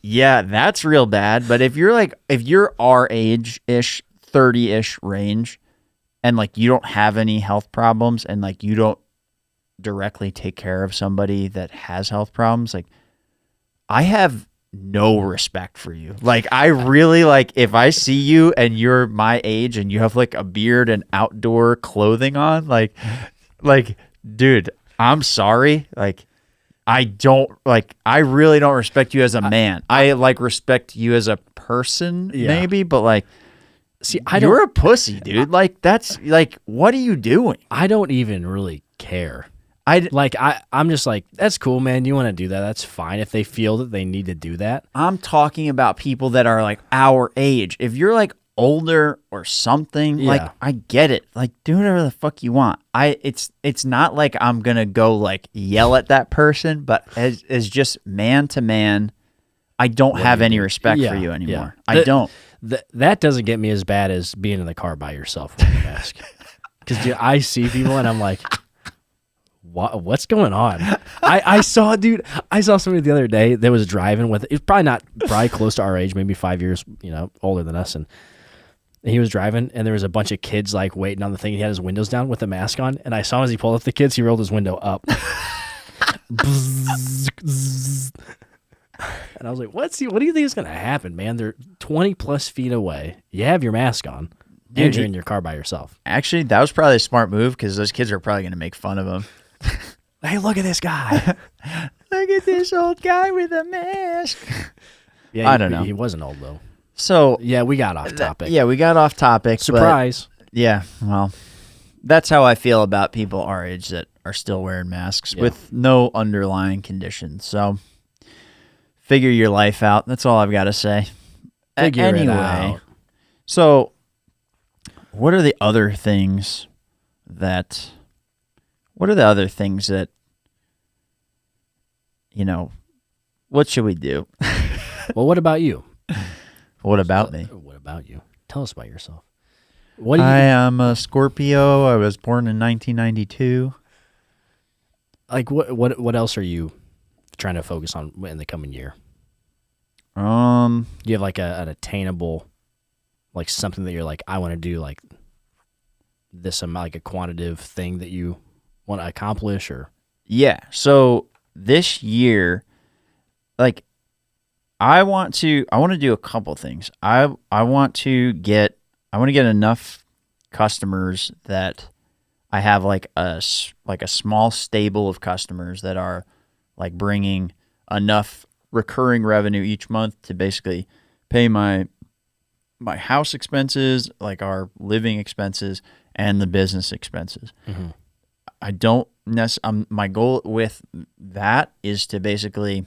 yeah, that's real bad. But if you're our age-ish, 30-ish range, and like you don't have any health problems, and like you don't directly take care of somebody that has health problems, like I have no respect for you. Like I really like if I see you and you're my age and you have like a beard and outdoor clothing on, like dude, I'm sorry. Like I really don't respect you as a man. I like respect you as a person maybe, but like
see,
you're a pussy, dude. Like that's like, what are you doing?
I don't even really care. I'm just like, that's cool, man. You want to do that? That's fine. If they feel that they need to do that.
I'm talking about people that are like our age. If you're like older or something.
Yeah.
Like, I get it. Like, do whatever the fuck you want. It's not like I'm gonna go like yell at that person, but as just man to man, I don't have any respect for you anymore. I don't.
That doesn't get me as bad as being in the car by yourself wearing a mask. Because dude, I see people and I'm like, what's going on? I saw somebody the other day that was driving with, it's probably close to our age, maybe 5 years, older than us, and he was driving and there was a bunch of kids like waiting on the thing. He had his windows down with a mask on, and I saw him as he pulled up the kids, he rolled his window up. And I was like, what do you think is going to happen, man? They're 20 plus feet away. You have your mask on. Dude, and you're in your car by yourself.
Actually, that was probably a smart move because those kids are probably going to make fun of him.
Hey, look at this guy.
Look at this old guy with a mask.
Yeah,
I don't know.
He wasn't old, though.
So
yeah, we got off topic.
We got off topic.
Surprise.
Yeah, well, that's how I feel about people our age that are still wearing masks with no underlying conditions. So figure your life out. That's all I've got to say.
Figure it out.
So what are the other things that, what should we do?
Well, what about you?
What about me?
What about you? Tell us about yourself.
I am a Scorpio. I was born in 1992.
Like, what else are you trying to focus on in the coming year? Do you have like an attainable, like something that you're like, I want to do like this amount, like a quantitative thing that you want to accomplish, or? Yeah.
So this year, like, I want to do a couple things. I want to get enough customers that I have like a small stable of customers that are like bringing enough recurring revenue each month to basically pay my house expenses, like our living expenses and the business expenses.
Mm-hmm.
I don't necessarily, my goal with that is to basically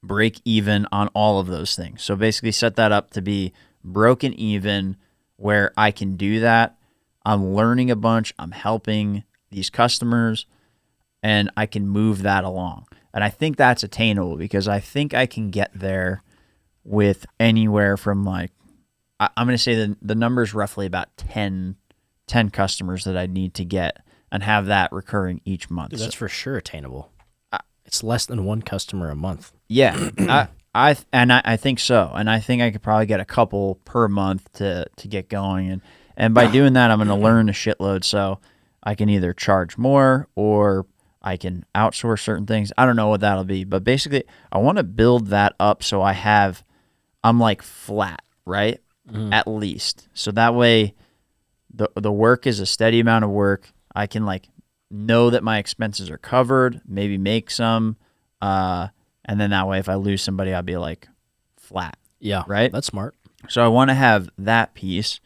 break even on all of those things. So basically set that up to be broken even where I can do that. I'm learning a bunch. I'm helping these customers and I can move that along. And I think that's attainable because I think I can get there with anywhere from like, I'm going to say the number is roughly about 10 customers that I need to get and have that recurring each month.
Dude, that's for sure attainable. It's less than one customer a month.
Yeah, I think so, and I think I could probably get a couple per month to get going, and by doing that, I'm going to learn a shitload, so I can either charge more or I can outsource certain things. I don't know what that'll be, but basically, I want to build that up so I'm like flat, right? Mm-hmm. At least, so that way, the work is a steady amount of work. I can like know that my expenses are covered, maybe make some, and then that way if I lose somebody, I'll be like flat.
Yeah.
Right?
That's smart.
So I want to have that piece.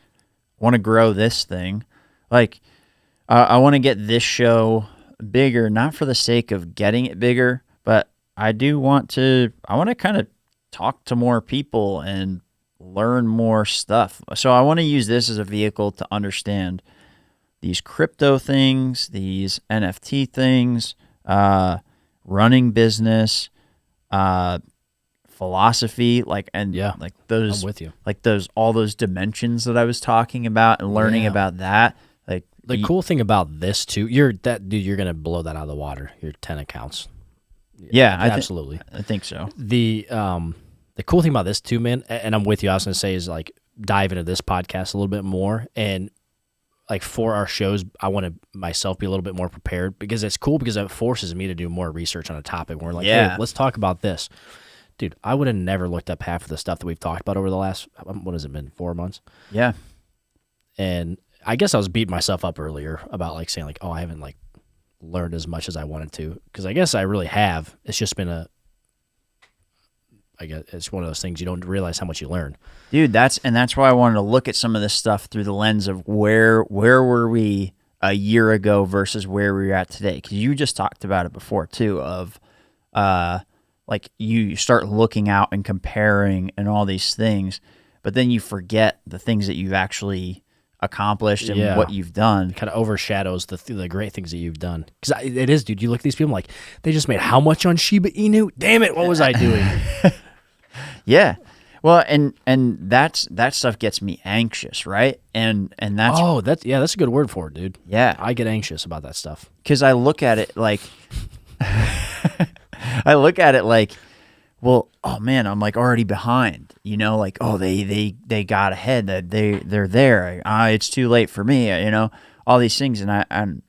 I want to grow this thing. Like, I want to get this show bigger, not for the sake of getting it bigger, but I want to kind of talk to more people and learn more stuff. So I want to use this as a vehicle to understand these crypto things, these NFT things, running business, philosophy, like those,
I'm with you.
Like all those dimensions that I was talking about and learning about that. Like
the cool thing about this too, you're gonna blow that out of the water. Your 10 accounts.
Yeah,
absolutely.
I think so.
The cool thing about this too, man, and I'm with you. I was gonna say is like dive into this podcast a little bit more and. Like for our shows, I want to myself be a little bit more prepared because it's cool because it forces me to do more research on a topic. We're like, hey, let's talk about this. Dude, I would have never looked up half of the stuff that we've talked about over the last, what has it been, 4 months?
Yeah.
And I guess I was beating myself up earlier about like saying like, oh, I haven't like learned as much as I wanted to. Because I guess I really have. It's just been I guess it's one of those things you don't realize how much you learn.
Dude, that's why I wanted to look at some of this stuff through the lens of where were we a year ago versus where we're at today. Because you just talked about it before too, of like you start looking out and comparing and all these things. but then you forget the things that you've actually accomplished and
Yeah.
what you've done.
Kind of overshadows the great things that you've done. Because it is, dude. You look at these people like, they just made how much on Shiba Inu? Damn it, what was I doing?
Yeah. Well, and that stuff gets me anxious, right? And that's
that's a good word for it, dude.
yeah.
I get anxious about that stuff.
Because I look at it like well, oh man, I'm like already behind, you know, like, oh, they got ahead, that they're there. It's too late for me, you know, all these things. And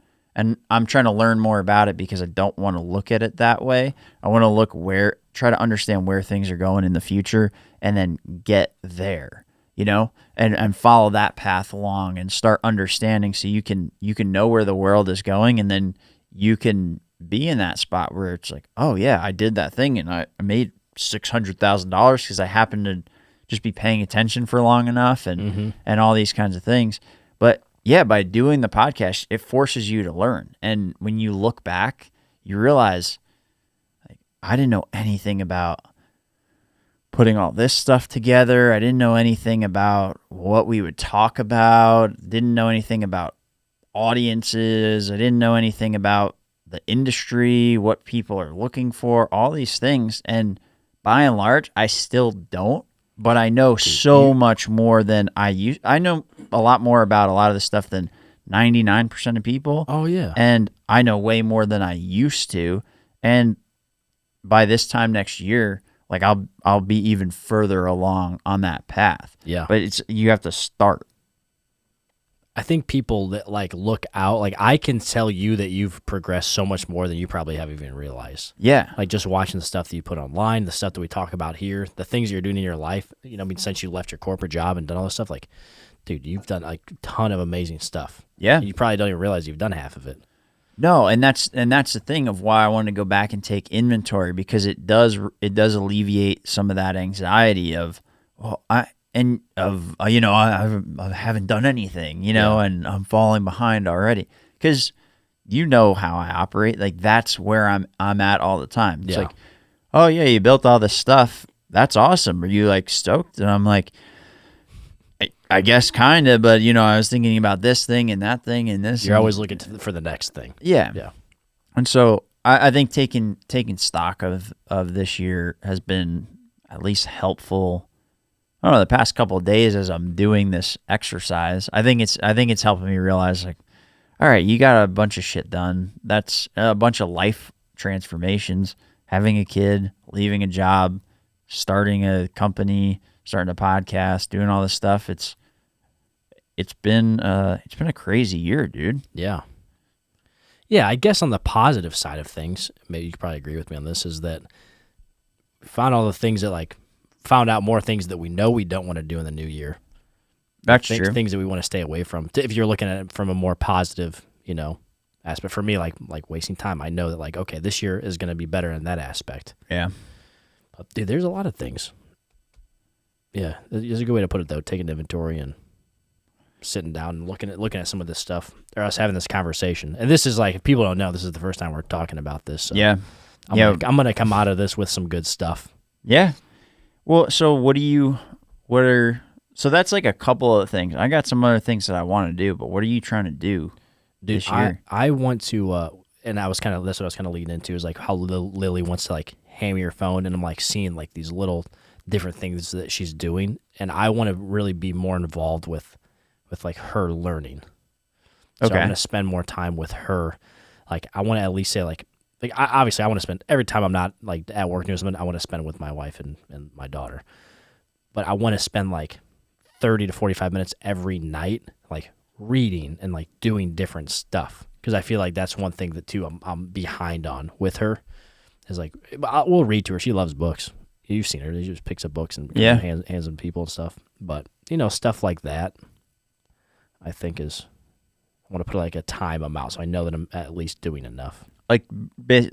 I'm trying to learn more about it because I don't want to look at it that way. I want to try to understand where things are going in the future and then get there, you know, and follow that path along and start understanding so you can know where the world is going, and then you can be in that spot where it's like, oh yeah, I did that thing and I made $600,000 because I happened to just be paying attention for long enough and all these kinds of things. But yeah, by doing the podcast, it forces you to learn. And when you look back, you realize, like, I didn't know anything about putting all this stuff together. I didn't know anything about what we would talk about. Didn't know anything about audiences. I didn't know anything about the industry, what people are looking for, all these things. And by and large, I still don't, but I know so much more than I used. I know a lot more about a lot of this stuff than 99% of people.
Oh yeah.
And I know way more than I used to. And by this time next year, like I'll be even further along on that path.
Yeah.
But you have to start.
I think people that like look out, like I can tell you that you've progressed so much more than you probably have even realized.
Yeah.
Like just watching the stuff that you put online, the stuff that we talk about here, the things you're doing in your life, you know, I mean, since you left your corporate job and done all this stuff, like, dude, you've done like a ton of amazing stuff.
Yeah.
You probably don't even realize you've done half of it.
No, and that's the thing of why I want to go back and take inventory, because it does alleviate some of that anxiety of, well, I haven't done anything, you know, and I'm falling behind already, because you know how I operate. Like that's where I'm at all the time. It's like, oh yeah, you built all this stuff. That's awesome. Are you like stoked? And I'm like, I guess kind of, but you know, I was thinking about this thing and that thing and this.
You're always looking for the next thing.
Yeah.
Yeah.
And so I think taking stock of this year has been at least helpful. I don't know, the past couple of days as I'm doing this exercise, I think it's helping me realize, like, all right, you got a bunch of shit done. That's a bunch of life transformations, having a kid, leaving a job, starting a company, starting a podcast, doing all this stuff. It's been a crazy year, dude.
Yeah. Yeah, I guess on the positive side of things, maybe you could probably agree with me on this, is that we found all the things that found out more things that we know we don't want to do in the new year.
That's true.
Things that we want to stay away from. If you're looking at it from a more positive, you know, aspect. For me, like wasting time, I know that like, okay, this year is going to be better in that aspect.
Yeah.
But, dude, there's a lot of things. Yeah, there's a good way to put it though. Taking inventory and sitting down and looking at some of this stuff, or us having this conversation. And this is like, if people don't know, this is the first time we're talking about this. So
Yeah.
I'm gonna come out of this with some good stuff.
Yeah. Well, so so that's like a couple of things. I got some other things that I want to do, but what are you trying to do this year?
I want to, and that's what I was kind of leading into, is like how Lily wants to like hand me her phone, and I'm like seeing like these little different things that she's doing, and I want to really be more involved with like her learning. So
Okay.
I want to spend more time with her. Like I want to at least say like obviously I want to spend every time I'm not like at work doing something, I want to spend with my wife and my daughter. But I want to spend like 30 to 45 minutes every night, like reading and like doing different stuff. Because I feel like that's one thing that too I'm behind on with her, is like we'll read to her. She loves books. You've seen her. She just picks up books and hands them to people and stuff. But you know, stuff like that, I think I want to put like a time amount so I know that I'm at least doing enough.
Like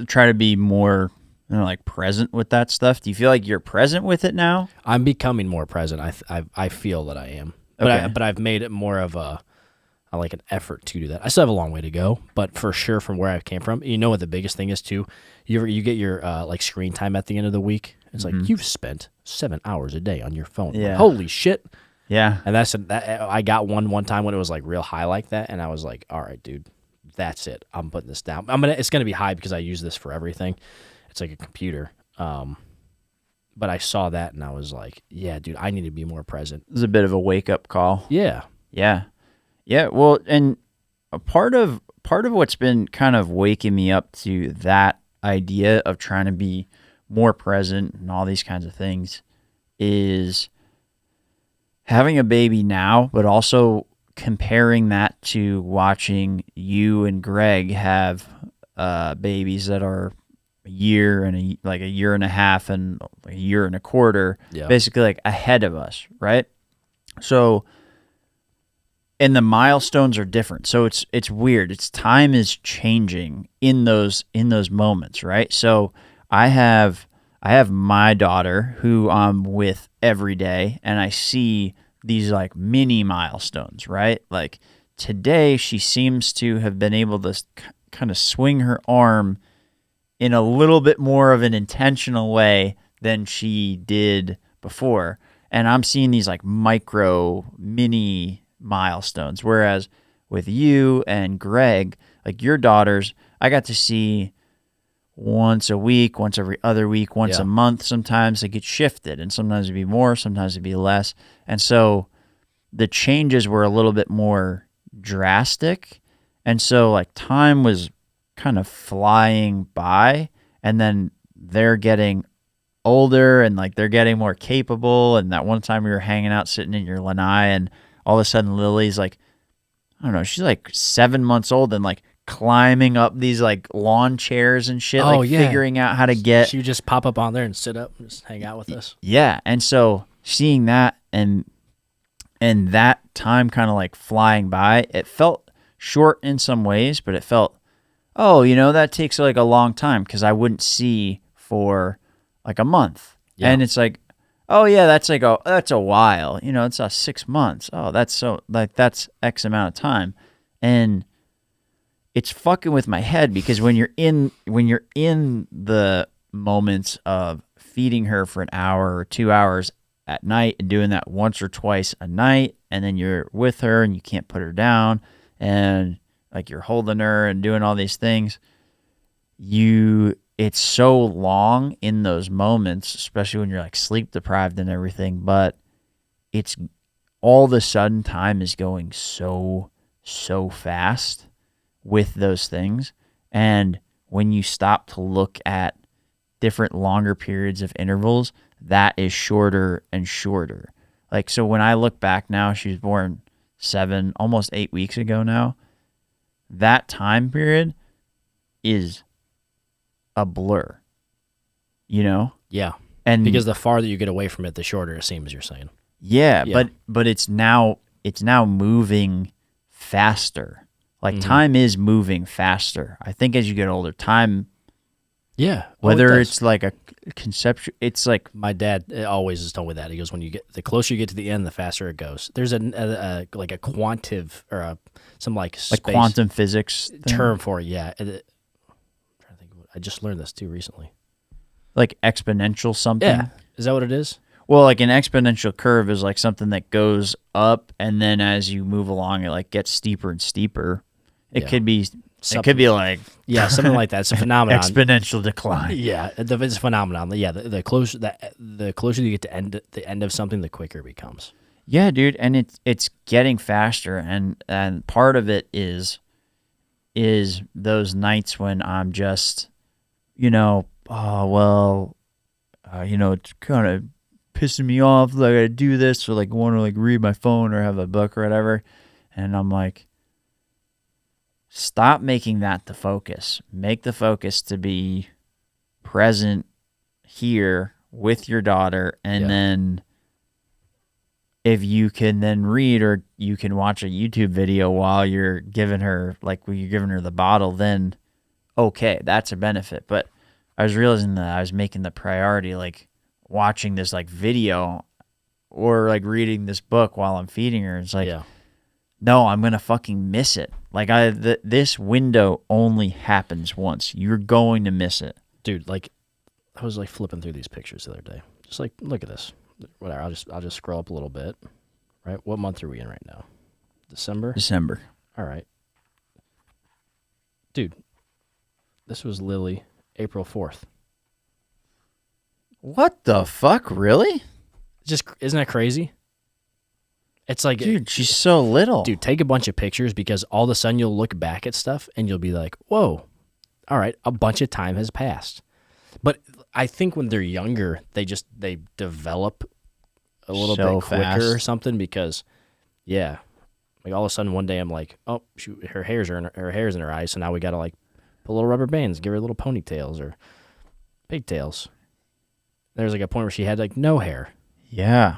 try to be more, you know, like present with that stuff. Do you feel like you're present with it now?
I'm becoming more present. I feel that I am, but
Okay.
but I've made it more of a like an effort to do that. I still have a long way to go, but for sure from where I came from, you know what the biggest thing is too. You get your like screen time at the end of the week, It's like, you've spent 7 hours a day on your phone.
Yeah.
Like, holy shit.
Yeah.
And I got one time when it was like real high like that, and I was like, all right, dude, that's it. I'm putting this down. It's gonna be high because I use this for everything. It's like a computer. But I saw that and I was like, yeah, dude, I need to be more present.
It was a bit of a wake up call.
Yeah.
Yeah. Yeah. Well, and a part of what's been kind of waking me up to that idea of trying to be more present and all these kinds of things is having a baby now, but also comparing that to watching you and Greg have babies that are a year and a year and a half and a year and a quarter, basically like ahead of us, right? So, and the milestones are different. So it's weird. It's time is changing in those moments, right? So I have my daughter who I'm with every day, and I see these like mini milestones, right? Like today she seems to have been able to kind of swing her arm in a little bit more of an intentional way than she did before. And I'm seeing these like micro mini milestones. Whereas with you and Greg, like your daughters, I got to see once a week, once every other week, once a month. Sometimes they get shifted, and sometimes it'd be more, sometimes it'd be less. And so the changes were a little bit more drastic. And so like time was kind of flying by, and then they're getting older and like they're getting more capable. And that one time we were hanging out sitting in your lanai, and all of a sudden Lily's like, I don't know, she's like 7 months old and like climbing up these like lawn chairs and shit, figuring out how to get.
She would just pop up on there and sit up and just hang out with us.
Yeah. And so seeing that and that time kind of like flying by, it felt short in some ways, but it felt, oh, that takes like a long time because I wouldn't see for like a month. Yeah. And it's like, oh yeah, that's a while. It's 6 months. Oh, that's X amount of time. And it's fucking with my head because when you're in the moments of feeding her for an hour or 2 hours at night and doing that once or twice a night, and then you're with her and you can't put her down, and like you're holding her and doing all these things, it's so long in those moments, especially when you're like sleep deprived and everything, but it's all of a sudden time is going so fast with those things. And when you stop to look at different longer periods of intervals, that is shorter and shorter. Like, so when I look back now, she was born almost 8 weeks ago now. That time period is a blur,
Yeah. And because the farther you get away from it, the shorter it seems, you're saying.
Yeah. But it's now moving faster. Like time is moving faster. I think as you get older, time.
Yeah.
Whether it's like a conceptual, it's like
my dad always has told me that. He goes, the closer you get to the end, the faster it goes. There's a like a quantive or some like space
quantum physics
term for it. Yeah. I'm trying to think. I just learned this too recently.
Like exponential something.
Yeah. Is that what it is?
Well, like an exponential curve is like something that goes up, and then as you move along, it like gets steeper and steeper. It could be. It could be like
something like that. It's a phenomenon.
Exponential decline.
Yeah, it's a phenomenon. Yeah, the closer you get to the end of something, the quicker it becomes.
Yeah, dude, and it's getting faster, and part of it is those nights when I'm just, it's kind of pissing me off. Like I gotta do this, or like want to like read my phone or have a book or whatever, and I'm like, stop making that the focus. Make the focus to be present here with your daughter, and then if you can then read or you can watch a YouTube video while you're giving her the bottle, then okay, that's a benefit. But I was realizing that I was making the priority like watching this like video or like reading this book while I'm feeding her. It's like, no, I'm going to fucking miss it. Like this window only happens once. You're going to miss it.
Dude, like I was like flipping through these pictures the other day. Just like, look at this. Whatever. I'll just scroll up a little bit. Right. What month are we in right now? December. All right. Dude, this was Lily, April 4th.
What the fuck? Really?
Just isn't that crazy? It's like,
dude, she's so little.
Dude, take a bunch of pictures because all of a sudden you'll look back at stuff and you'll be like, whoa, all right, a bunch of time has passed. But I think when they're younger, they develop a little bit quicker
fast.
or something because, yeah, like all of a sudden one day I'm like, oh, shoot, her hair's in her eyes, so now we got to like put little rubber bands, give her little ponytails or pigtails. There's like a point where she had like no hair.
Yeah.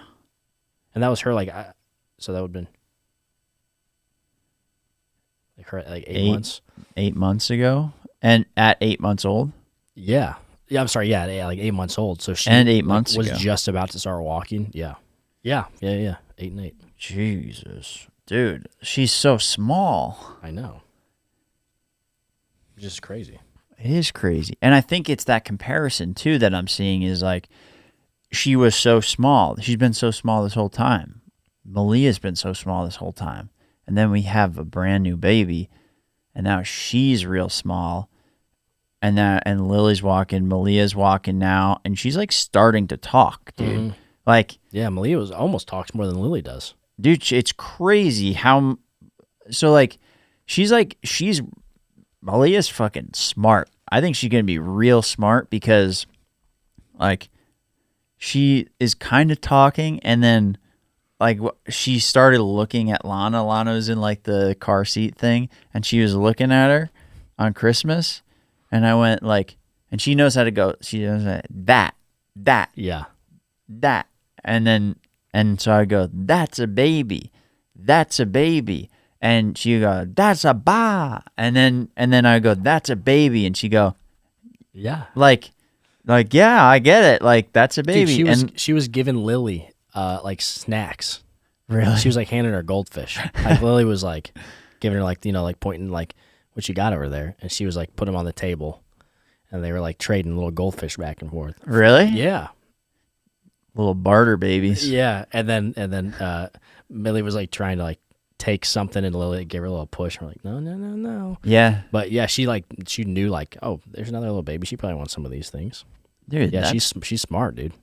And that was her like, so that would have been like her like 8 months.
8 months ago? And at 8 months old?
Yeah. Yeah, I'm sorry. Yeah, like 8 months old. So she
and 8 months
was
ago.
just about to start walking. Yeah. 8 and 8.
Jesus. Dude, she's so small.
I know. Just crazy.
It is crazy. And I think it's that comparison, too, that I'm seeing is like, she was so small. She's been so small this whole time. Malia's been so small this whole time. And then we have a brand new baby, and now she's real small. And Lily's walking, Malia's walking now, and she's like starting to talk, dude. Mm-hmm. Like,
yeah, Malia almost talks more than Lily does.
Dude, it's crazy how. So like, Malia's fucking smart. I think she's gonna be real smart because, like, she is kind of talking, and then, like, she started looking at Lana. Lana was in like the car seat thing, and she was looking at her on Christmas. And I went like, and she knows how to go. She knows that.
Yeah.
That. And so I go, that's a baby. That's a baby. And she go, that's a ba. And then I go, that's a baby. And she go,
yeah.
Like, yeah, I get it. Like, that's a baby.
Dude, she was giving Lily like snacks.
Really?
She was like handing her goldfish. Like Lily was like giving her like, like pointing like, what you got over there? And she was like, put them on the table. And they were like trading little goldfish back and forth.
Really?
Yeah.
Little barter babies.
Yeah. And then Millie was like trying to like take something and Lily gave her a little push. And we're like, no.
Yeah.
But yeah, she knew like, oh, there's another little baby. She probably wants some of these things.
Dude.
Yeah, she's smart, dude.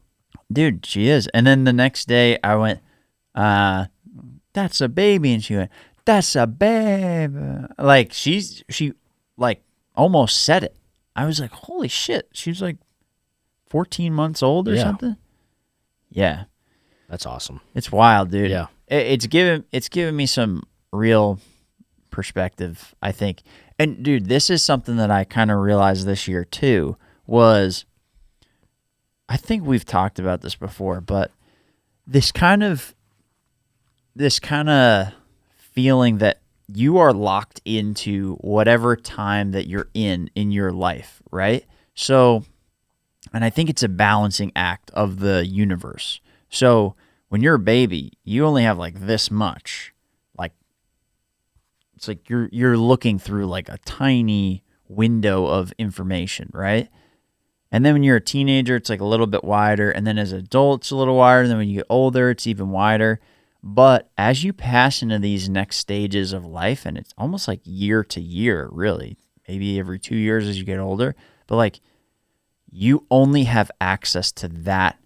Dude, she is. And then the next day I went, that's a baby. And she went, that's a baby. Like, she like almost said it. I was like, holy shit. She was like 14 months old or something. Yeah.
That's awesome.
It's wild, dude.
Yeah.
It's given me some real perspective, I think. And dude, this is something that I kind of realized this year too, was, I think we've talked about this before, but this kind of feeling that you are locked into whatever time that you're in your life, right? So, and I think it's a balancing act of the universe. So when you're a baby, you only have like this much. Like, it's like you're looking through like a tiny window of information, right? And then when you're a teenager, it's like a little bit wider. And then as an adult, it's a little wider. And then when you get older, it's even wider. But as you pass into these next stages of life, and it's almost like year to year, really, maybe every 2 years as you get older, but like, you only have access to that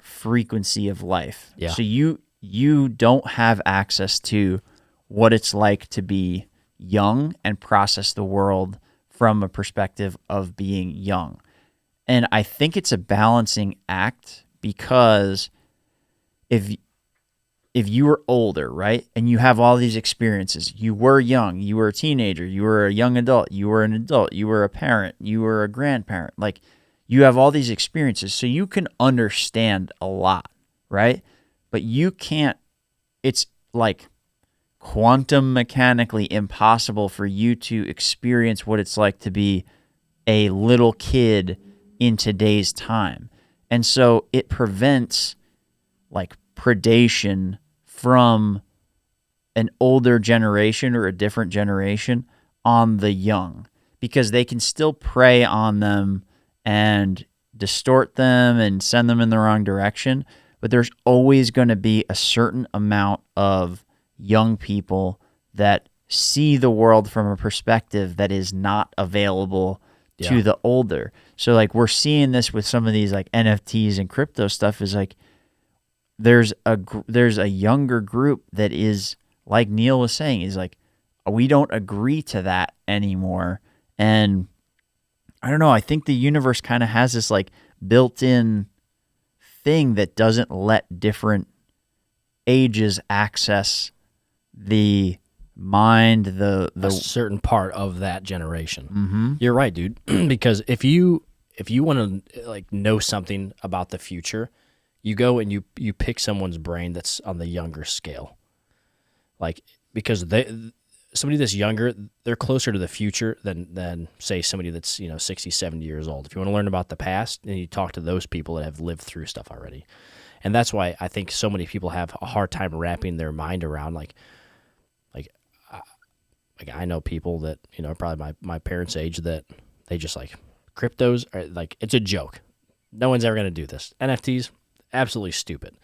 frequency of life.
Yeah.
So you don't have access to what it's like to be young and process the world from a perspective of being young. And I think it's a balancing act because if you were older, right, and you have all these experiences, you were young, you were a teenager, you were a young adult, you were an adult, you were a parent, you were a grandparent, like, you have all these experiences, so you can understand a lot, right? But you can't, it's like quantum mechanically impossible for you to experience what it's like to be a little kid in today's time. And so it prevents like predation from an older generation or a different generation on the young, because they can still prey on them and distort them and send them in the wrong direction. But there's always going to be a certain amount of young people that see the world from a perspective that is not available to the older. So like we're seeing this with some of these like NFTs and crypto stuff is like there's a younger group that is, like Neil was saying, is like, we don't agree to that anymore. And I don't know, I think the universe kind of has this like built-in thing that doesn't let different ages access the mind,
a certain part of that generation.
Mm-hmm.
You're right, dude. Because if you want to like know something about the future, you go and you pick someone's brain that's on the younger scale. Like, because somebody that's younger, they're closer to the future than say somebody that's 60, 70 years old. If you want to learn about the past, then you talk to those people that have lived through stuff already. And that's why I think so many people have a hard time wrapping their mind around like I know people that, probably my parents' age that they just like cryptos are like, it's a joke. No one's ever going to do this. NFTs, absolutely stupid.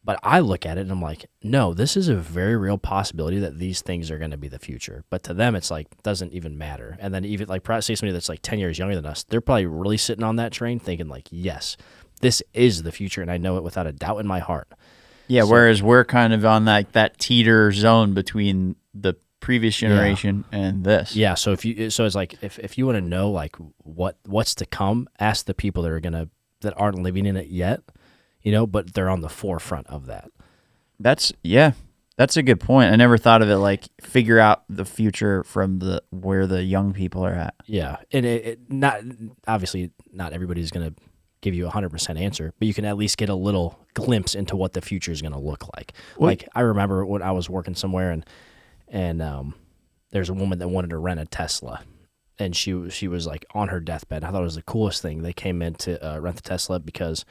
But I look at it and I'm like, no, this is a very real possibility that these things are going to be the future. But to them, it's like, doesn't even matter. And then even like, say somebody that's like 10 years younger than us, they're probably really sitting on that train thinking like, yes, this is the future. And I know it without a doubt in my heart.
Yeah. So, whereas we're kind of on that teeter zone between the previous generation and this.
Yeah. So it's like, if you want to know like what's to come, ask the people that aren't living in it yet. But they're on the forefront of that. That's
a good point. I never thought of it like figure out the future from where the young people are at.
Yeah, and it not obviously not everybody's going to give you 100% answer, but you can at least get a little glimpse into what the future is going to look like. Like I remember when I was working somewhere and there's a woman that wanted to rent a Tesla. And she was like on her deathbed. I thought it was the coolest thing. They came in to rent the Tesla because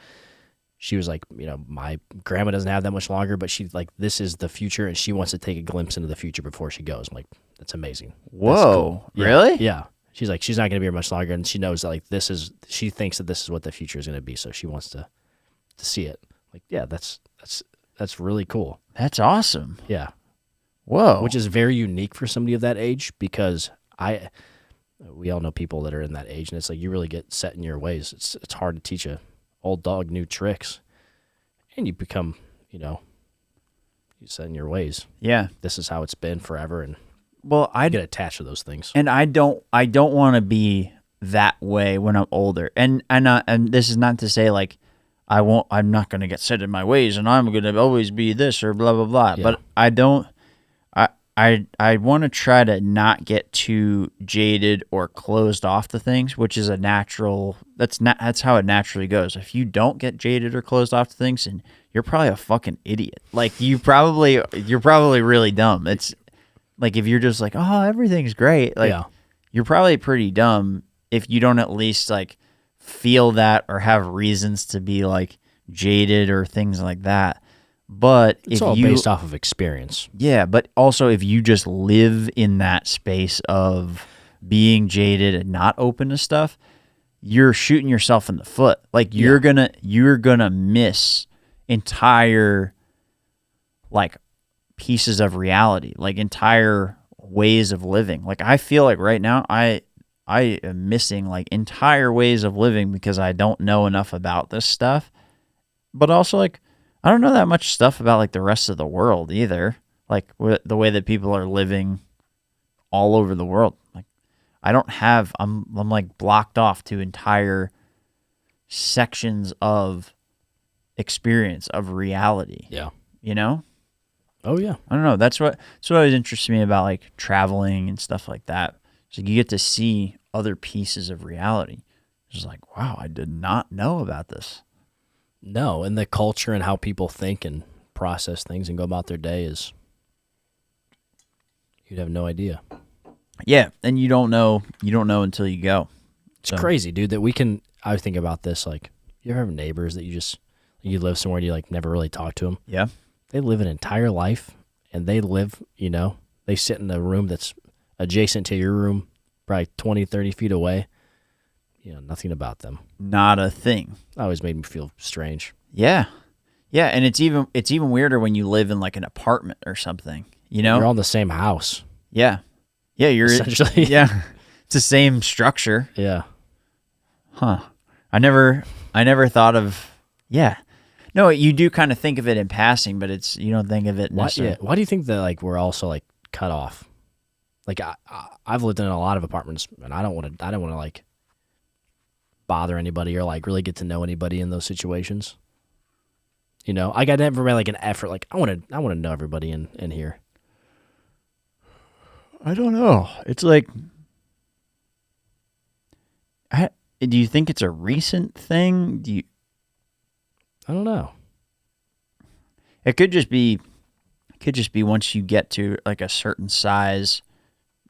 she was like, my grandma doesn't have that much longer, but she's like, this is the future, and she wants to take a glimpse into the future before she goes. I'm like, that's amazing.
Whoa,
that's cool.
Really?
Yeah. She's like, she's not going to be here much longer, and she knows that like she thinks that this is what the future is going to be, so she wants to see it. Like, yeah, that's really cool.
That's awesome.
Yeah.
Whoa.
Which is very unique for somebody of that age because we all know people that are in that age, and it's like you really get set in your ways. It's hard to teach a old dog new tricks, and you become, you set in your ways.
Yeah,
this is how it's been forever, and
I
get attached to those things.
And I don't want to be that way when I'm older. And this is not to say like I'm not going to get set in my ways, and I'm going to always be this or blah blah blah.
Yeah.
But I don't. I want to try to not get too jaded or closed off to things, which is a natural. That's how it naturally goes. If you don't get jaded or closed off to things, and you're probably a fucking idiot. Like you're probably really dumb. It's like if you're just like, oh, everything's great. Like you're probably pretty dumb if you don't at least like feel that or have reasons to be like jaded or things like that. But
it's all based off of experience.
Yeah, but also if you just live in that space of being jaded and not open to stuff, you're shooting yourself in the foot. Like you're gonna miss entire like pieces of reality, like entire ways of living. Like I feel like right now I am missing like entire ways of living because I don't know enough about this stuff. But also like I don't know that much stuff about like the rest of the world either. Like the way that people are living all over the world. Like I'm like blocked off to entire sections of experience of reality.
Yeah.
Oh yeah. I don't know. That's what always interests me about like traveling and stuff like that. So you get to see other pieces of reality. It's like, wow, I did not know about this.
No, and the culture and how people think and process things and go about their day is, you'd have no idea.
Yeah, and you don't know until you go.
It's crazy, dude, that I think about this, like, you ever have neighbors that you live somewhere and you like never really talk to them?
Yeah.
They live an entire life, and they live, they sit in a room that's adjacent to your room, probably 20, 30 feet away. nothing about them.
Not a thing.
Always made me feel strange.
Yeah. Yeah, and it's even weirder when you live in like an apartment or something,
You're all in the same house.
Yeah. Yeah, you're
essentially.
Yeah. It's the same structure.
Yeah.
Huh. I never thought of, yeah. No, you do kind of think of it in passing, but you don't think of it necessarily.
Why do you think that like we're also like cut off? Like I've lived in a lot of apartments, and I don't want to like bother anybody or like really get to know anybody in those situations. Like I never made like an effort. Like I want to know everybody in here.
I don't know. It's like, do you think it's a recent thing?
I don't know.
It could just be once you get to like a certain size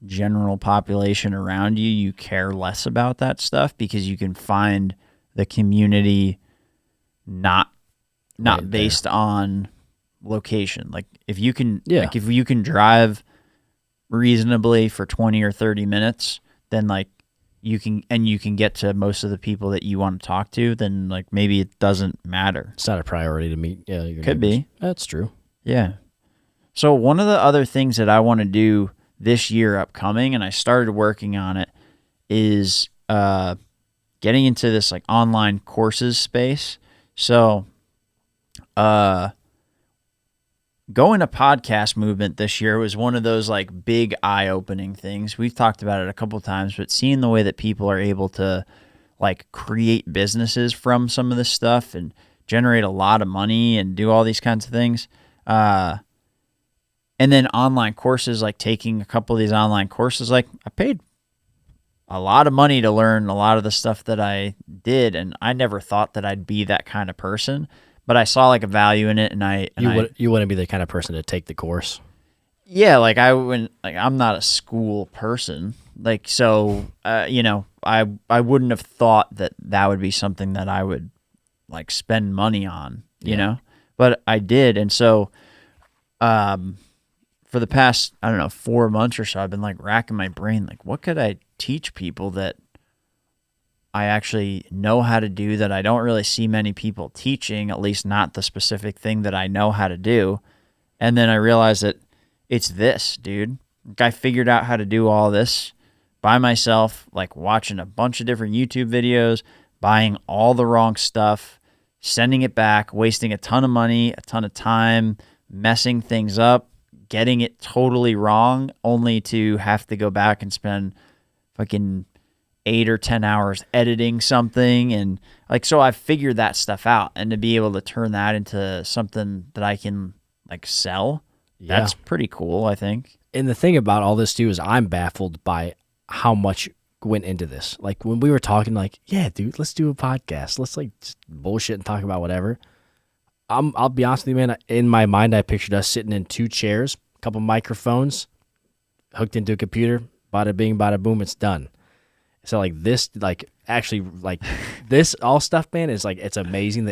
general population around you, you care less about that stuff because you can find the community not
Right
based on location. Like if you can
Yeah.
if you can drive reasonably for 20 or 30 minutes, then like you can get to most of the people that you want to talk to, then like maybe it doesn't matter.
It's not a priority to meet. Yeah, your
Could
neighbors.
be.
That's true.
Yeah. So one of the other things that I want to do this year upcoming, and I started working on it, is getting into this like online courses space. So going to podcast movement this year was one of those like big eye-opening things. We've talked about it a couple of times, but seeing the way that people are able to like create businesses from some of this stuff and generate a lot of money and do all these kinds of things. And then online courses, like taking a couple of these online courses, like I paid a lot of money to learn a lot of the stuff that I did, and I never thought that I'd be that kind of person. But I saw like a value in it, and
you wouldn't be the kind of person to take the course.
Yeah, like I'm not a school person, like so. I wouldn't have thought that would be something that I would like spend money on, you know. But I did, and so, for the past 4 months or so, I've been like racking my brain, like what could I teach people that I actually know how to do that I don't really see many people teaching, at least not the specific thing that I know how to do. And then I realized that it's this, dude. Like I figured out how to do all this by myself, like watching a bunch of different YouTube videos, buying all the wrong stuff, sending it back, wasting a ton of money, a ton of time, messing things up, getting it totally wrong, only to have to go back and spend fucking 8 or 10 hours editing something. And like, so I've figured that stuff out, and to be able to turn that into something that I can like sell, that's pretty cool, I think.
And the thing about all this too is I'm baffled by how much went into this. Like when we were talking, like, yeah, dude, let's do a podcast. Let's like just bullshit and talk about whatever. I'll be honest with you, man. In my mind, I pictured us sitting in 2 chairs, a couple microphones, hooked into a computer, bada bing, bada boom, it's done. So like this, like actually, like this all stuff, man, is like it's amazing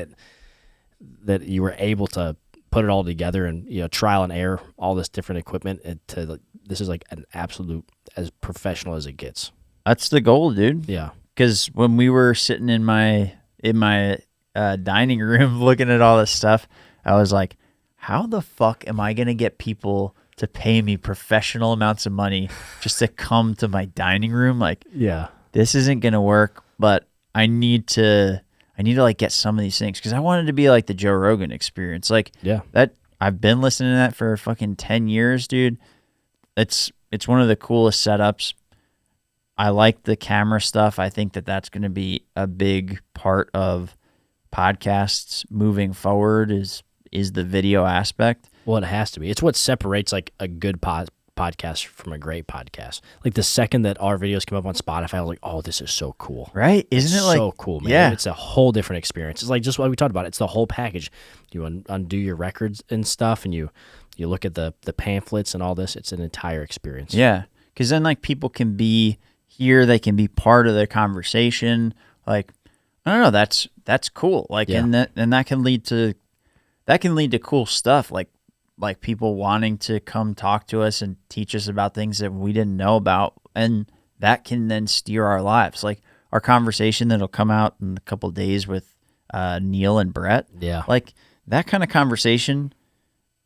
that you were able to put it all together and trial and error all this different equipment and this is like an absolute as professional as it gets.
That's the goal, dude.
Yeah.
Because when we were sitting in my dining room looking at all this stuff, I was like, how the fuck am I gonna get people to pay me professional amounts of money just to come to my dining room? Like,
yeah,
this isn't gonna work. But I need to like get some of these things, because I wanted to be like the Joe Rogan experience. Like,
yeah,
that I've been listening to that for fucking 10 years, dude. It's one of the coolest setups. I like the camera stuff. I think that's going to be a big part of podcasts moving forward is the video aspect.
Well, it has to be. It's what separates like a good podcast from a great podcast. Like the second that our videos come up on Spotify, I was like, oh, this is so cool.
Right? Isn't it like
so cool, man?
Yeah.
It's a whole different experience. It's like just what we talked about. It's the whole package. You undo your records and stuff, and you look at the pamphlets and all this. It's an entire experience.
Yeah. Because then like people can be here, they can be part of the conversation. Like, I don't know, that's cool. Like,
Yeah.
and that can lead to cool stuff. Like people wanting to come talk to us and teach us about things that we didn't know about, and that can then steer our lives. Like our conversation that'll come out in a couple of days with Neil and Brett.
Yeah.
Like that kind of conversation,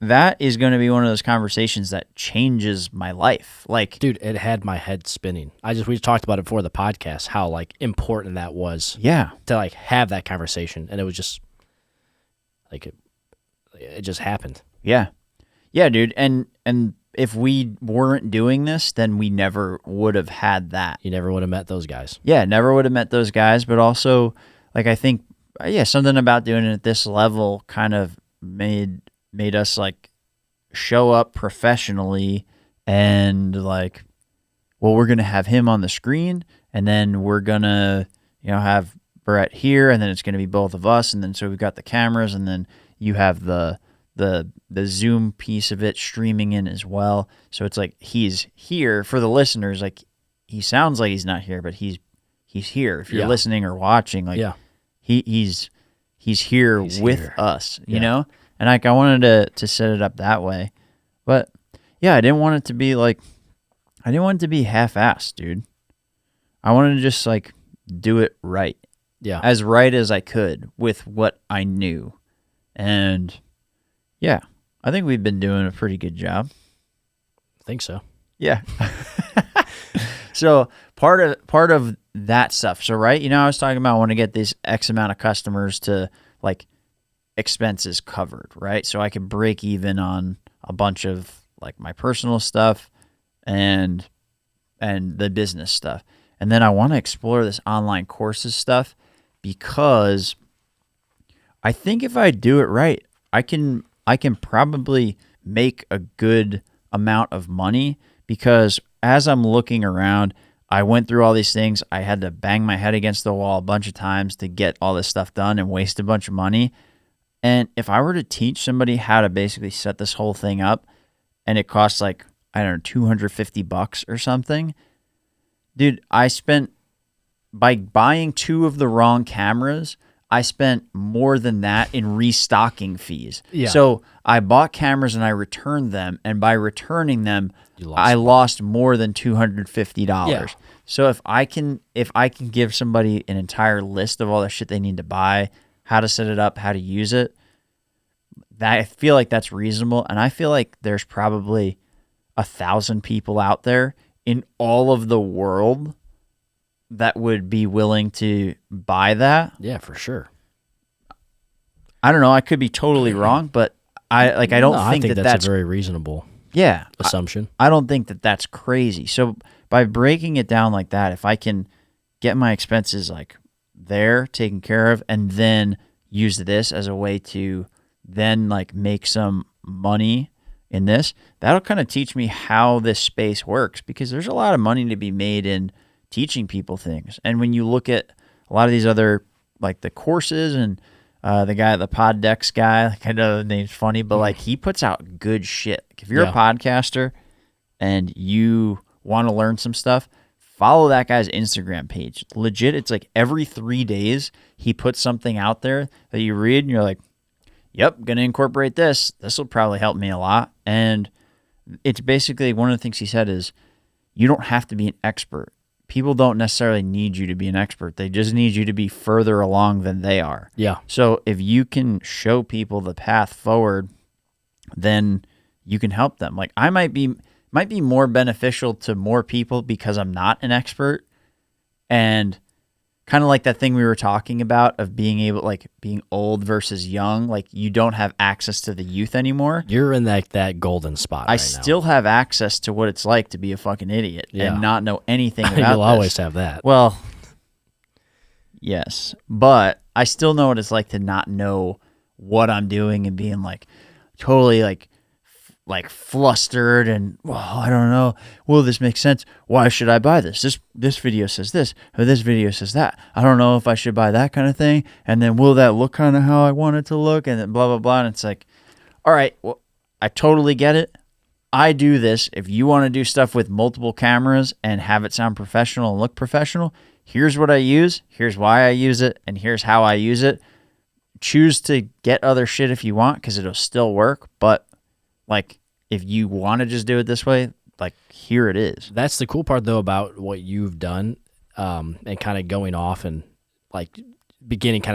that is going to be one of those conversations that changes my life. Like,
dude, it had my head spinning. We talked about it before the podcast, how like important that was.
Yeah.
To like have that conversation, and it was just like it just happened.
Yeah. Yeah, dude. And if we weren't doing this, then we never would have had that.
You never would have met those guys.
Yeah, never would have met those guys. But also, like, I think, something about doing it at this level kind of made us like show up professionally and like, well, we're going to have him on the screen and then we're going to, have Brett here and then it's going to be both of us. And then, so we've got the cameras and then you have the Zoom piece of it streaming in as well. So it's like, he's here for the listeners. Like he sounds like he's not here, but he's here. If you're listening or watching, like he's here with us, you know? And like, I wanted to set it up that way, but I didn't want it to be like, I didn't want it to be half-assed, dude. I wanted to just like do it right.
Yeah.
As right as I could with what I knew. And I think we've been doing a pretty good job.
I think so.
Yeah. So part of that stuff. So, right, I was talking about I want to get these X amount of customers to like expenses covered, right? So I could break even on a bunch of like my personal stuff and the business stuff. And then I want to explore this online courses stuff because I think if I do it right, I can probably make a good amount of money because as I'm looking around, I went through all these things. I had to bang my head against the wall a bunch of times to get all this stuff done and waste a bunch of money. And if I were to teach somebody how to basically set this whole thing up and it costs like, I don't know, $250 or something, dude, I spent, by buying 2 of the wrong cameras, I spent more than that in restocking fees. Yeah. So I bought cameras and I returned them, and by returning them, I lost more than $250. Yeah. So if I can give somebody an entire list of all the shit they need to buy, how to set it up, how to use it, that I feel like that's reasonable. And I feel like there's probably 1,000 people out there in all of the world that would be willing to buy that.
Yeah, for sure.
I don't know. I could be totally wrong, but I don't think that's
a very reasonable assumption.
I don't think that that's crazy. So by breaking it down like that, if I can get my expenses like there taken care of and then use this as a way to then like make some money in this, that'll kind of teach me how this space works because there's a lot of money to be made in teaching people things. And when you look at a lot of these other, like the courses and the guy, the Poddex guy, like I know the name's funny, but like he puts out good shit. Like if you're a podcaster and you want to learn some stuff, follow that guy's Instagram page. Legit, it's like every 3 days he puts something out there that you read and you're like, yep, going to incorporate this. This will probably help me a lot. And it's basically one of the things he said is you don't have to be an expert. People don't necessarily need you to be an expert. They just need you to be further along than they are.
Yeah.
So if you can show people the path forward, then you can help them. Like I might be more beneficial to more people because I'm not an expert. And kind of like that thing we were talking about of being able, like being old versus young, like you don't have access to the youth anymore.
You're in that golden spot.
I still have access to what it's like to be a fucking idiot and not know anything about
You'll always have that.
Well, yes, but I still know what it's like to not know what I'm doing and being like totally like flustered and, well, I don't know. Will this make sense? Why should I buy this? This video says this, or this video says that. I don't know if I should buy that kind of thing. And then will that look kind of how I want it to look? And then blah, blah, blah. And it's like, all right, well, I totally get it. I do this. If you want to do stuff with multiple cameras and have it sound professional and look professional, here's what I use. Here's why I use it. And here's how I use it. Choose to get other shit if you want, because it'll still work. But like, if you want to just do it this way, like, here it is.
That's the cool part, though, about what you've done. and kind of going off and like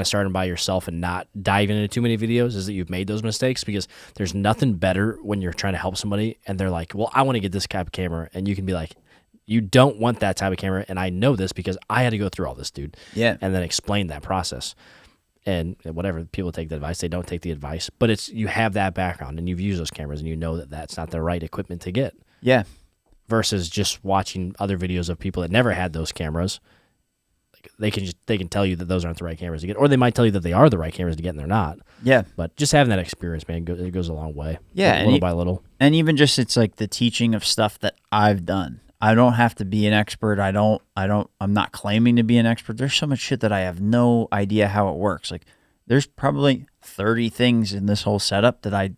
starting by yourself and not diving into too many videos is that you've made those mistakes, because there's nothing better when you're trying to help somebody and they're like, well, I want to get this type of camera. And you can be like, you don't want that type of camera. And I know this because I had to go through all this, dude.
Yeah.
And then explain that process. And whatever, people take the advice, they don't take the advice. But you have that background and you've used those cameras and you know that that's not the right equipment to get.
Yeah.
Versus just watching other videos of people that never had those cameras. They can tell you that those aren't the right cameras to get, or they might tell you that they are the right cameras to get and they're not.
Yeah.
But just having that experience, man, it goes a long way.
Yeah.
Little by little.
And even just, it's like the teaching of stuff that I've done. I don't have to be an expert. I'm not claiming to be an expert. There's so much shit that I have no idea how it works. Like there's probably 30 things in this whole setup that I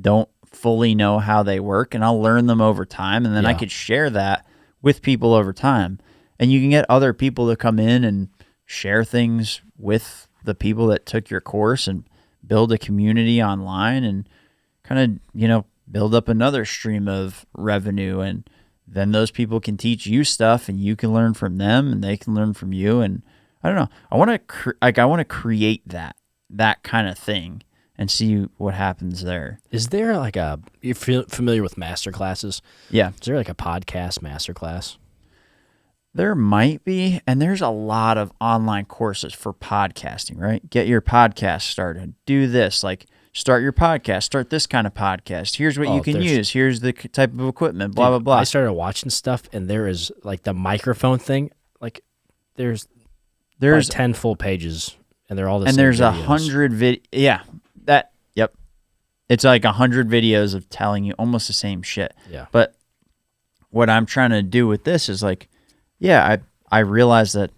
don't fully know how they work, and I'll learn them over time. And then I could share that with people over time. And you can get other people to come in and share things with the people that took your course and build a community online and kind of, build up another stream of revenue. And then those people can teach you stuff and you can learn from them and they can learn from you. And I don't know, I want to create that kind of thing and see what happens there.
Is there you're familiar with master classes?
Yeah.
Is there like a podcast master class?
There might be, and there's a lot of online courses for podcasting, right? Get your podcast started. Do this, like start your podcast, start this kind of podcast. Here's what you can use. Here's the type of equipment, blah, blah, blah.
I started watching stuff, and there is like the microphone thing. Like there's 10 full pages, and they're all the same.
And there's
videos.
100 yep. It's like 100 videos of telling you almost the same shit.
Yeah.
But what I'm trying to do with this is like, I realized that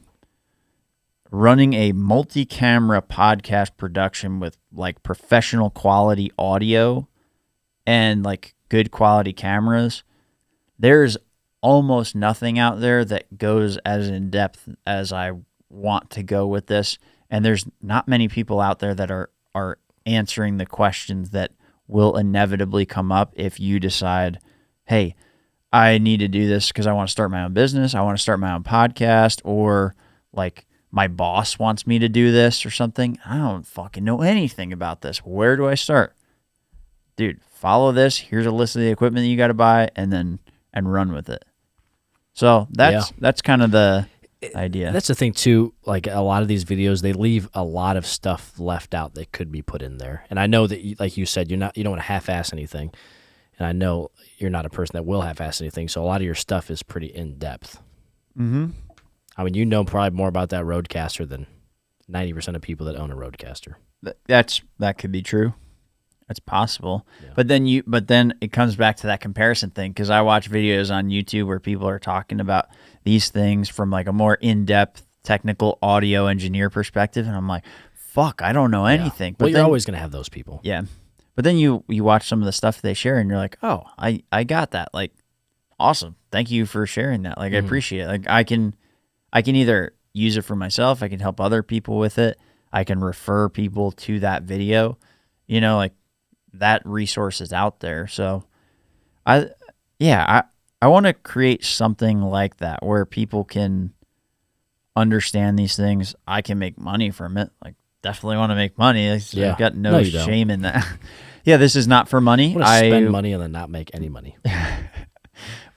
running a multi-camera podcast production with like professional quality audio and like good quality cameras, there's almost nothing out there that goes as in depth as I want to go with this. And there's not many people out there that are answering the questions that will inevitably come up if you decide, hey, I need to do this because I want to start my own business. I want to start my own podcast, or like my boss wants me to do this or something. I don't fucking know anything about this. Where do I start? Dude, follow this. Here's a list of the equipment that you got to buy and run with it. So that's kind of the idea.
That's the thing too. Like a lot of these videos, they leave a lot of stuff left out that could be put in there. And I know that, like you said, you don't want to half-ass anything. And I know you're not a person that will half-ass anything, so a lot of your stuff is pretty in-depth.
Mm-hmm.
I mean, you know probably more about that Roadcaster than 90% of people that own a Roadcaster.
That could be true. That's possible. Yeah. But then it comes back to that comparison thing, because I watch videos on YouTube where people are talking about these things from like a more in-depth technical audio engineer perspective, and I'm like, fuck, I don't know anything.
But you're always going to have those people.
Yeah. But then you watch some of the stuff they share and you're like, oh, I got that. Like, awesome. Thank you for sharing that. Like, I appreciate it. Like, I can either use it for myself. I can help other people with it. I can refer people to that video. Like that resource is out there. So I want to create something like that where people can understand these things. I can make money from it. Like, definitely want to make money. I've got no shame in that. Yeah, this is not for money.
I spend money and then not make any money.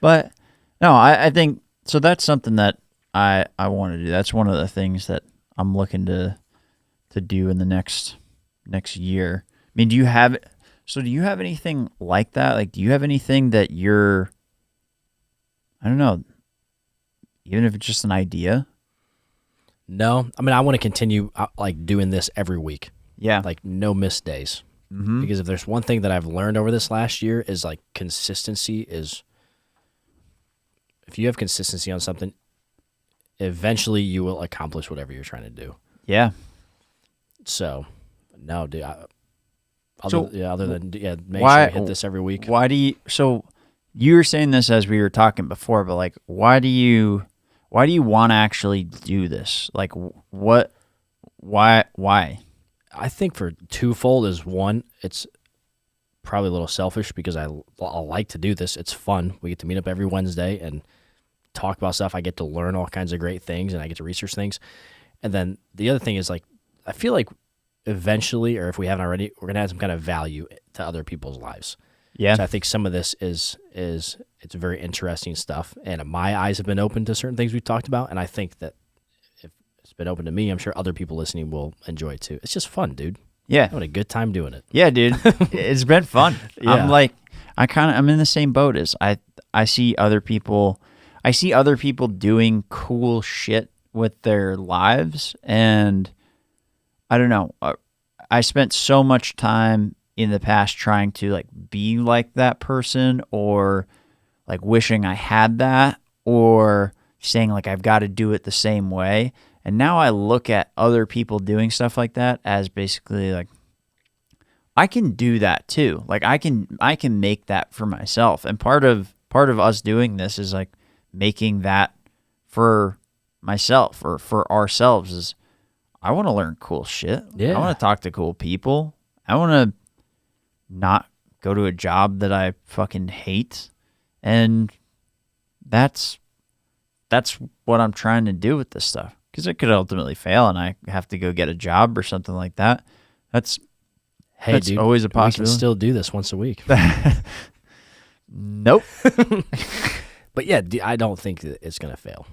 But no, I think so. That's something that I want to do. That's one of the things that I'm looking to do in the next year. I mean, do you have anything like that? Like, do you have anything that you're, I don't know, even if it's just an idea?
No, I mean, I want to continue like doing this every week.
Yeah.
Like no missed days. Mm-hmm. Because if there's one thing that I've learned over this last year is like consistency is, if you have consistency on something, eventually you will accomplish whatever you're trying to do.
Yeah.
So, no, dude. Other than make sure I hit this every week.
Why do you? So you were saying this as we were talking before, but like, why do you want to actually do this? Like, what? Why?
I think for twofold is one, it's probably a little selfish because I like to do this. It's fun. We get to meet up every Wednesday and talk about stuff. I get to learn all kinds of great things, and I get to research things. And then the other thing is, like, I feel like eventually, or if we haven't already, we're gonna add some kind of value to other people's lives.
Yeah.
So I think some of this is it's very interesting stuff, and my eyes have been open to certain things we've talked about, and I think that if it's been open to me, I'm sure other people listening will enjoy it too. It's just fun, dude.
Yeah.
I'm having a good time doing it.
Yeah, dude. It's been fun.
Yeah.
I'm in the same boat as I see other people doing cool shit with their lives, and I don't know. I spent so much time in the past trying to like be like that person, or like wishing I had that, or saying like I've got to do it the same way. And now I look at other people doing stuff like that as basically like, I can do that too. Like I can make that for myself. And part of us doing this is like making that for myself or for ourselves. Is I want to learn cool shit.
Yeah.
I want to talk to cool people. I want to not go to a job that I fucking hate. And that's what I'm trying to do with this stuff. Because it could ultimately fail and I have to go get a job or something like that. That's
Dude,
always a possibility.
We can still do this once a week.
Nope.
But yeah, I don't think that it's going to fail.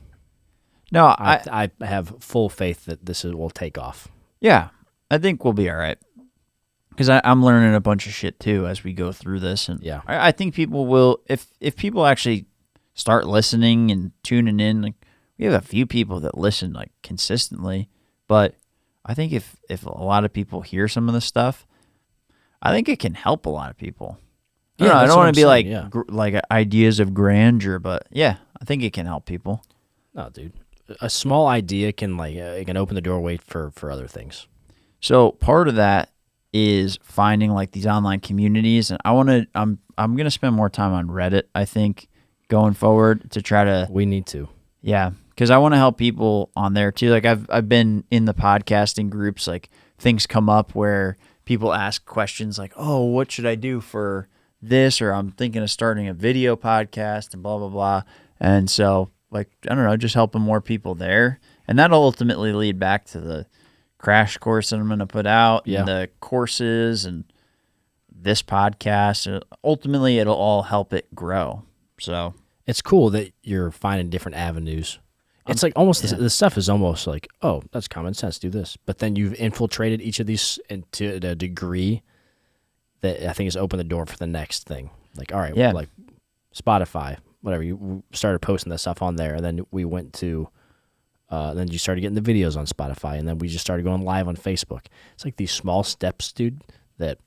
No,
I have full faith that will take off.
Yeah, I think we'll be all right. Because I'm learning a bunch of shit too as we go through this. And
yeah,
I think people will, if people actually start listening and tuning in, like we have a few people that listen like consistently, but I think if a lot of people hear some of this stuff, I think it can help a lot of people. I don't want to be saying, like ideas of grandeur, but yeah, I think it can help people.
No, dude, a small idea can it can open the doorway for other things.
So part of that is finding like these online communities, and I'm gonna spend more time on Reddit, I think, going forward to try to.
We need to.
Yeah, because I want to help people on there too. Like I've been in the podcasting groups, like things come up where people ask questions like, oh, what should I do for this? Or I'm thinking of starting a video podcast and blah, blah, blah. And so, like, I don't know, just helping more people there. And that'll ultimately lead back to the crash course that I'm going to put out, and the courses and this podcast. Ultimately, it'll all help it grow. So
it's cool that you're finding different avenues. It's like almost the stuff is almost like, oh, that's common sense, do this. But then you've infiltrated each of these to a degree that I think has opened the door for the next thing. Like, all right, like Spotify, whatever. You started posting that stuff on there, and then we went to, then you started getting the videos on Spotify, and then we just started going live on Facebook. It's like these small steps, dude, that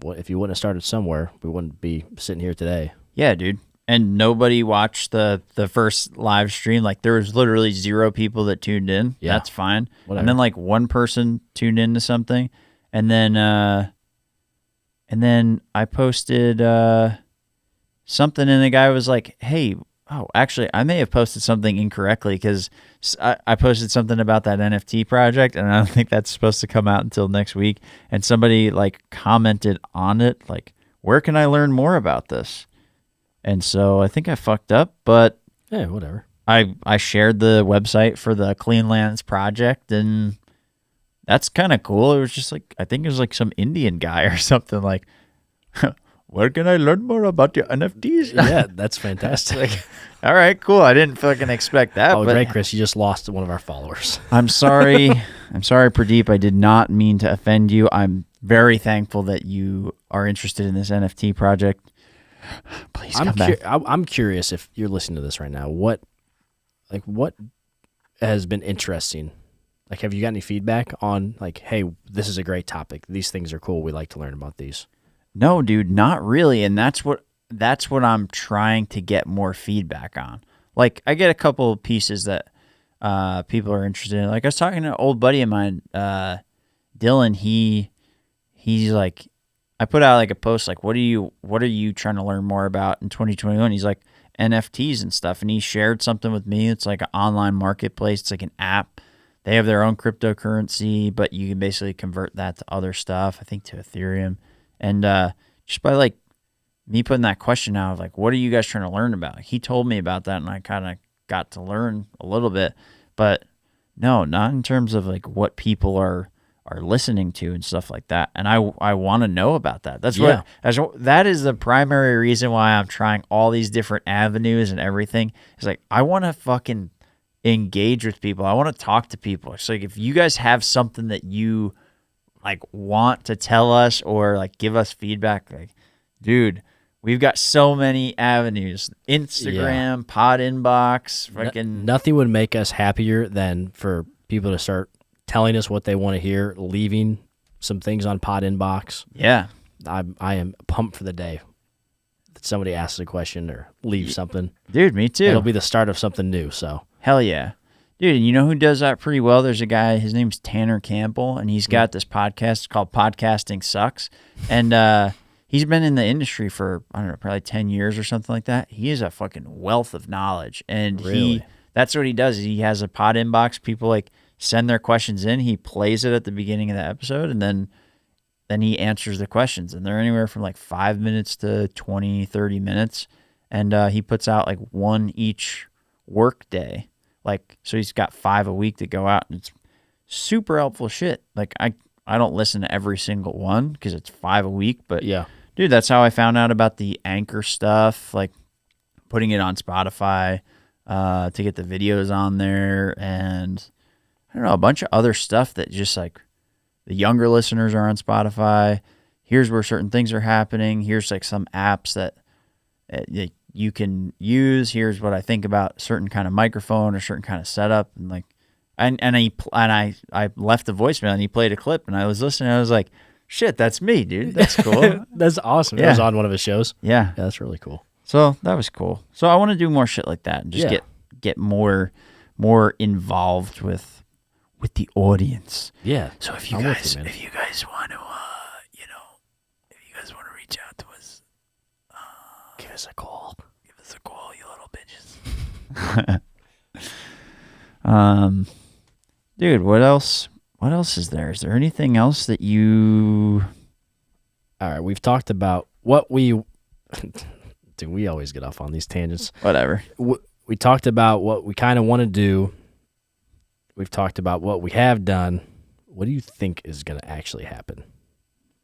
if you wouldn't have started somewhere, we wouldn't be sitting here today.
Yeah, dude. And nobody watched the first live stream. Like there was literally 0 people that tuned in. Yeah. That's fine. Whatever. And then like one person tuned into something, and then I posted something, and the guy was like, "Hey, actually, I may have posted something incorrectly because I posted something about that NFT project, and I don't think that's supposed to come out until next week." And somebody like commented on it, like, "Where can I learn more about this?" And so I think I fucked up, but
yeah, whatever.
I shared the website for the Clean Lands project, and that's kind of cool. It was just like, I think it was like some Indian guy or something like, where can I learn more about your NFTs?
Yeah, that's fantastic.
Like, all right, cool. I didn't fucking expect that.
Oh,
but
great, Chris. You just lost one of our followers.
I'm sorry. I'm sorry, Pradeep. I did not mean to offend you. I'm very thankful that you are interested in this NFT project. Please come back.
I'm curious if you're listening to this right now. What has been interesting? Like, have you got any feedback on like, hey, this is a great topic. These things are cool. We like to learn about these.
No, dude, not really. And that's what I'm trying to get more feedback on. Like, I get a couple of pieces that people are interested in. Like, I was talking to an old buddy of mine, Dylan. He's like, I put out like a post like, what are you trying to learn more about in 2021? He's like, NFTs and stuff, and he shared something with me. It's like an online marketplace. It's like an app. They have their own cryptocurrency, but you can basically convert that to other stuff, I think to Ethereum. And just by like me putting that question out of like, what are you guys trying to learn about? He told me about that, and I kind of got to learn a little bit, but no, not in terms of like what people are listening to and stuff like that. And I want to know about that. That is the primary reason why I'm trying all these different avenues and everything. It's like, I want to fucking engage with people. I want to talk to people. It's like, if you guys have something that you like want to tell us or like give us feedback, like, dude, we've got so many avenues. Instagram, pod inbox, fucking
nothing would make us happier than for people to start telling us what they want to hear, leaving some things on pod inbox.
Yeah.
I am pumped for the day that somebody asks a question or leaves something.
Dude, me too.
It'll be the start of something new, so.
Hell yeah. Dude, and you know who does that pretty well? There's a guy, his name's Tanner Campbell, and he's got this podcast called Podcasting Sucks. And he's been in the industry for, I don't know, probably 10 years or something like that. He is a fucking wealth of knowledge. And
Really?
that's what he does. He has a pod inbox. People like send their questions in. He plays it at the beginning of the episode, and then he answers the questions. And they're anywhere from like 5 minutes to 20, 30 minutes. And he puts out like one each work day. Like, so he's got 5 a week to go out, and it's super helpful shit. Like, I don't listen to every single one because it's 5 a week, but
yeah,
dude, that's how I found out about the Anchor stuff, like putting it on Spotify to get the videos on there, and I don't know, a bunch of other stuff that just like the younger listeners are on Spotify. Here's where certain things are happening. Here's like some apps that you can use. Here's what I think about certain kind of microphone or certain kind of setup, and like, I left a voicemail and he played a clip, and I was listening. And I was like, shit, that's me, dude. That's cool.
That's awesome.
Yeah.
It was on one of his shows.
Yeah,
That's really cool.
so that was cool. So I want to do more shit like that and just get more involved with the audience.
Yeah.
So if you
I'm with
guys
you, man.
if you guys want to if you guys want to reach out to us,
Give us a call.
give us a call, you little bitches. Dude, what else is there? Is there anything else that you...
All right, we've talked about what we... Dude, we always get off on these tangents.
Whatever.
We talked about what we kind of want to do. We've talked about what we have done. What do you think is going to actually happen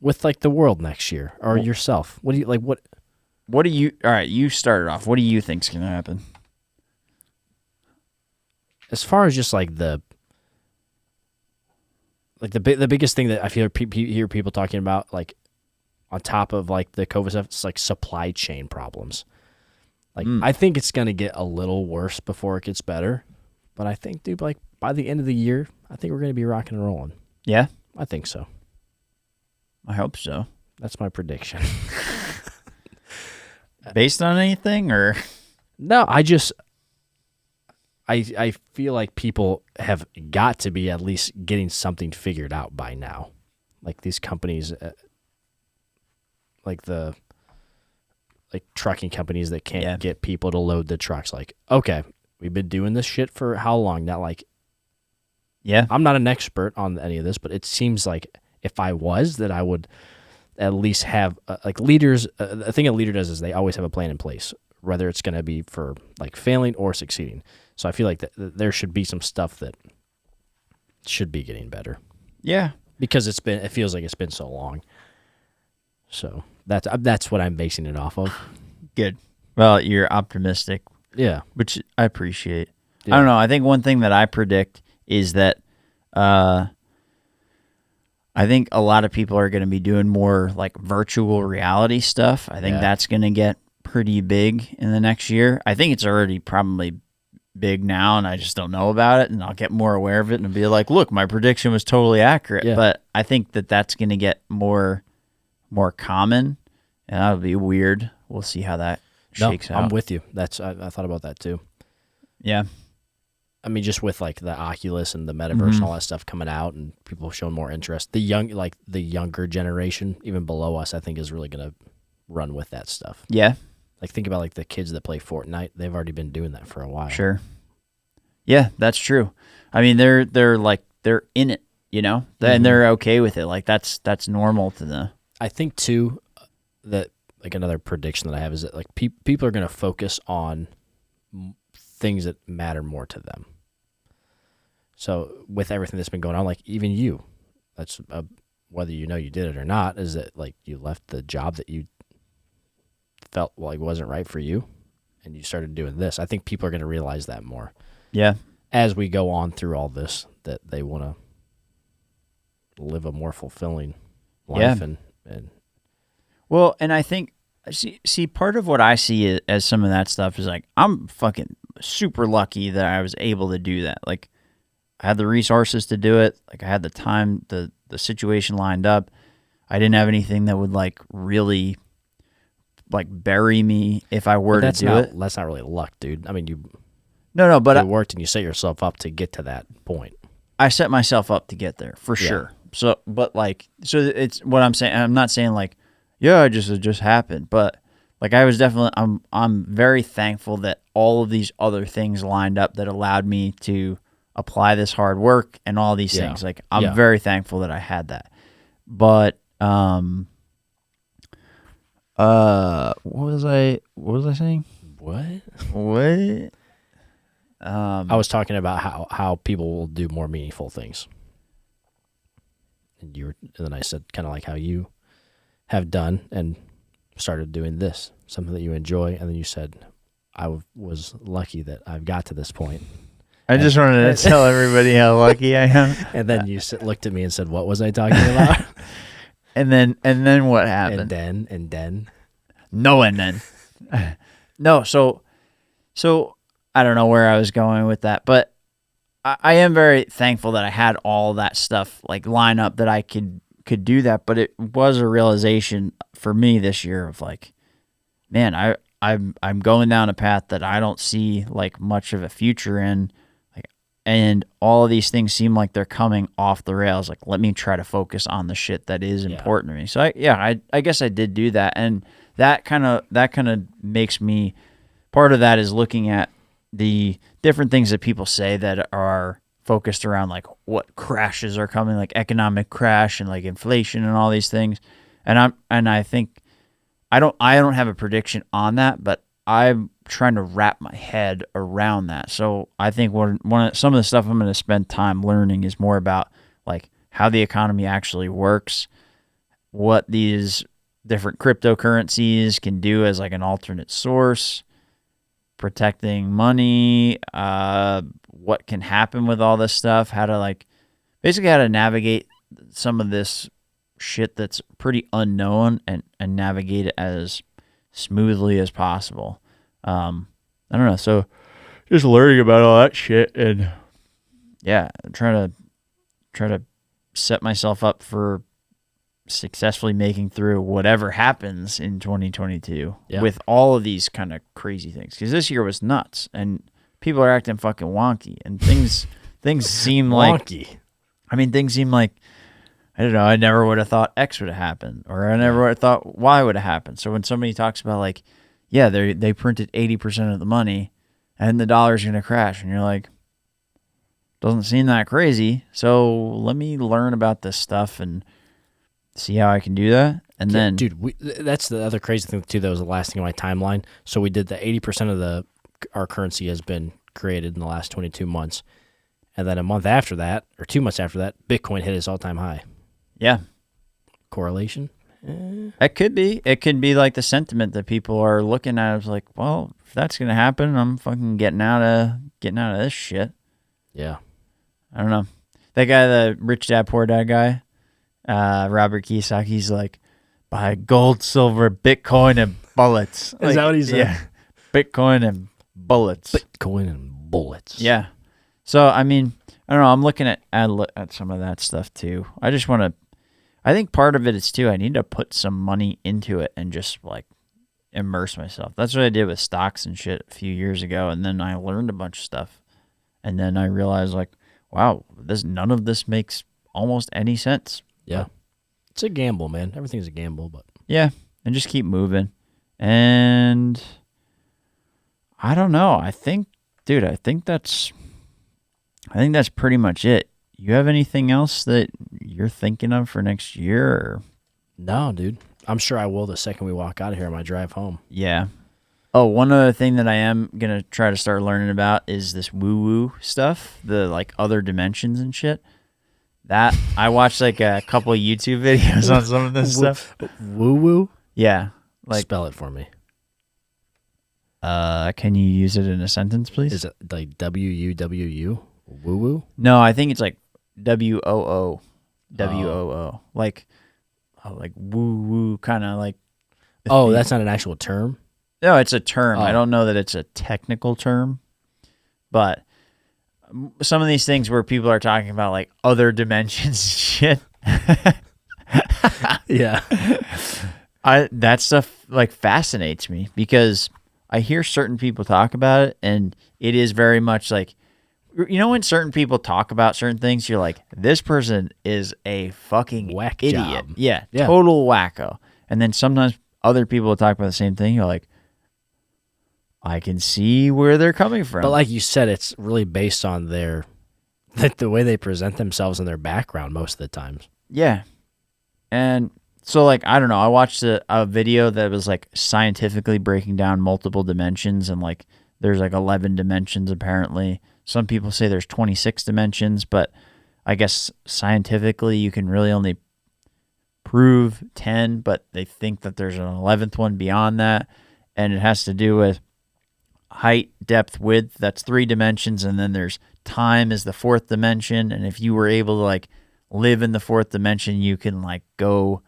with like the world next year or yourself? What do you like?
What do you... All right, you started off. What do you think's going to happen?
As far as just like the biggest thing that I hear people talking about, like on top of like the COVID stuff, it's like supply chain problems. Like I think it's gonna get a little worse before it gets better, but I think, dude, like by the end of the year, I think we're gonna be rocking and rolling.
Yeah?
I think so.
I hope so.
That's my prediction.
Based on anything, or...
No, I feel like people have got to be at least getting something figured out by now. Like these companies, like trucking companies that can't get people to load the trucks. Like, okay, we've been doing this shit for how long now? Like,
Yeah.
I'm not an expert on any of this, but it seems like if I was, that I would at least have like leaders. The thing a leader does is they always have a plan in place, whether it's going to be for like failing or succeeding. So I feel like there should be some stuff that should be getting better.
Yeah.
Because it feels like it's been so long. So that's what I'm basing it off of.
Good. Well, you're optimistic,
Yeah.
which I appreciate.
Yeah.
I don't know. I think one thing that I predict is that I think a lot of people are going to be doing more like virtual reality stuff. I think that's going to get pretty big in the next year. I think it's already probably big now, and I just don't know about it, and I'll get more aware of it and be like, look, my prediction was totally accurate.
Yeah.
But I think that's going to get more common, and that'll be weird. We'll see how that shakes out.
I'm with you. I thought about that too.
Yeah.
I mean, just with like the Oculus and the metaverse and all that stuff coming out, and people showing more interest. The younger generation, even below us, I think is really going to run with that stuff.
Yeah.
Like think about like the kids that play Fortnite. They've already been doing that for a while.
Sure. Yeah, that's true. I mean, they're in it, you know, and they're okay with it. Like that's normal to them.
I think too that like another prediction that I have is that like people are going to focus on things that matter more to them. So with everything that's been going on, like even you, that's whether you know you did it or not, is that like you left the job that you felt like wasn't right for you, and you started doing this. I think people are going to realize that more.
Yeah.
As we go on through all this, that they want to live a more fulfilling life.
Yeah.
And
Well, and I think, see, part of what I see as some of that stuff is like, I'm fucking super lucky that I was able to do that. Like, I had the resources to do it. Like, I had the time, the situation lined up. I didn't have anything that would like really like bury me if I were to do it.
That's not really luck, dude. I mean,
But
you worked and you set yourself up to get to that point.
I set myself up to get there for sure. So, but like, so it's what I'm saying. I'm not saying like, yeah, it just happened, but like I was definitely, I'm very thankful that all of these other things lined up that allowed me to apply this hard work and all these things. Like I'm very thankful that I had that. But what was I saying? What?
I was talking about how people will do more meaningful things. And then I said kind of like how you have done and started doing this, something that you enjoy. And then you said, I was lucky that I've got to this point.
I just wanted to tell everybody how lucky I am.
And then you looked at me and said, what was I talking about?
and then what happened?
And then.
No, and then. No, so I don't know where I was going with that, but I am very thankful that I had all that stuff like line up that I could do that. But it was a realization for me this year of like, man, I'm going down a path that I don't see like much of a future in, like, and all of these things seem like they're coming off the rails. Like, let me try to focus on the shit that is important to me. So I guess I did do that, and that kind of makes me. Part of that is looking at the different things that people say that are focused around like what crashes are coming, like economic crash and like inflation and all these things. And I think I don't have a prediction on that, but I'm trying to wrap my head around that. So I think some of the stuff I'm going to spend time learning is more about like how the economy actually works, what these different cryptocurrencies can do as like an alternate source, protecting money, what can happen with all this stuff, how to navigate some of this shit that's pretty unknown and navigate it as smoothly as possible. I don't know. So just learning about all that shit and try to set myself up for successfully making through whatever happens in 2022 with all of these kind of crazy things. Because this year was nuts and people are acting fucking wonky and things seem
wonky.
Things seem like, I don't know, I never would have thought X would have happened, or I never would have thought Y would have happened. So when somebody talks about like, yeah, they printed 80% of the money and the dollar's going to crash, and you're like, doesn't seem that crazy. So let me learn about this stuff and see how I can do that. And then,
dude, that's the other crazy thing too. That was the last thing on my timeline. So we did the 80% of our currency has been created in the last 22 months, and then a month after that, or 2 months after that, Bitcoin hit its all-time high.
Yeah,
correlation.
It could be. It could be like the sentiment that people are looking at is like, well, if that's gonna happen, I'm fucking getting out of this shit.
Yeah,
I don't know. That guy, the Rich Dad Poor Dad guy. Robert Kiyosaki, he's like, buy gold, silver, Bitcoin, and bullets.
Is that what he said?
Yeah, Bitcoin and bullets.
Bitcoin and bullets.
Yeah. So I mean, I don't know. I'm looking at some of that stuff too. I just want to. I think part of it is too. I need to put some money into it and just like immerse myself. That's what I did with stocks and shit a few years ago, and then I learned a bunch of stuff, and then I realized like, wow, none of this makes almost any sense.
Yeah. It's a gamble, man. Everything's a gamble, but
yeah, and just keep moving. And I don't know. I think that's pretty much it. You have anything else that you're thinking of for next year? Or?
No, dude. I'm sure I will the second we walk out of here on my drive home.
Yeah. Oh, one other thing that I am going to try to start learning about is this woo-woo stuff, the like other dimensions and shit. That I watched like a couple of YouTube videos on some of this stuff.
Woo-woo?
Yeah. Like,
spell it for me.
Can you use it in a sentence, please?
Is it like W-U-W-U? Woo-woo?
No, I think it's like W-O-O. W-O-O. Like woo-woo, kind of like.
Oh, that's not an actual term?
No, it's a term.
Oh.
I don't know that it's a technical term, but some of these things where people are talking about like other dimensions shit.
Yeah.
That stuff like fascinates me because I hear certain people talk about it and it is very much like, you know, when certain people talk about certain things, you're like, this person is a fucking
whack
idiot.
job.
Yeah, total wacko. And then sometimes other people will talk about the same thing. You're like, I can see where they're coming from.
But like you said, it's really based on the way they present themselves and their background most of the times.
Yeah. And so like, I don't know, I watched a video that was like scientifically breaking down multiple dimensions and like there's like 11 dimensions apparently. Some people say there's 26 dimensions, but I guess scientifically you can really only prove 10, but they think that there's an 11th one beyond that. And it has to do with height, depth, width. That's 3 dimensions. And then there's time is the 4th dimension. And if you were able to like live in the 4th dimension, you can like go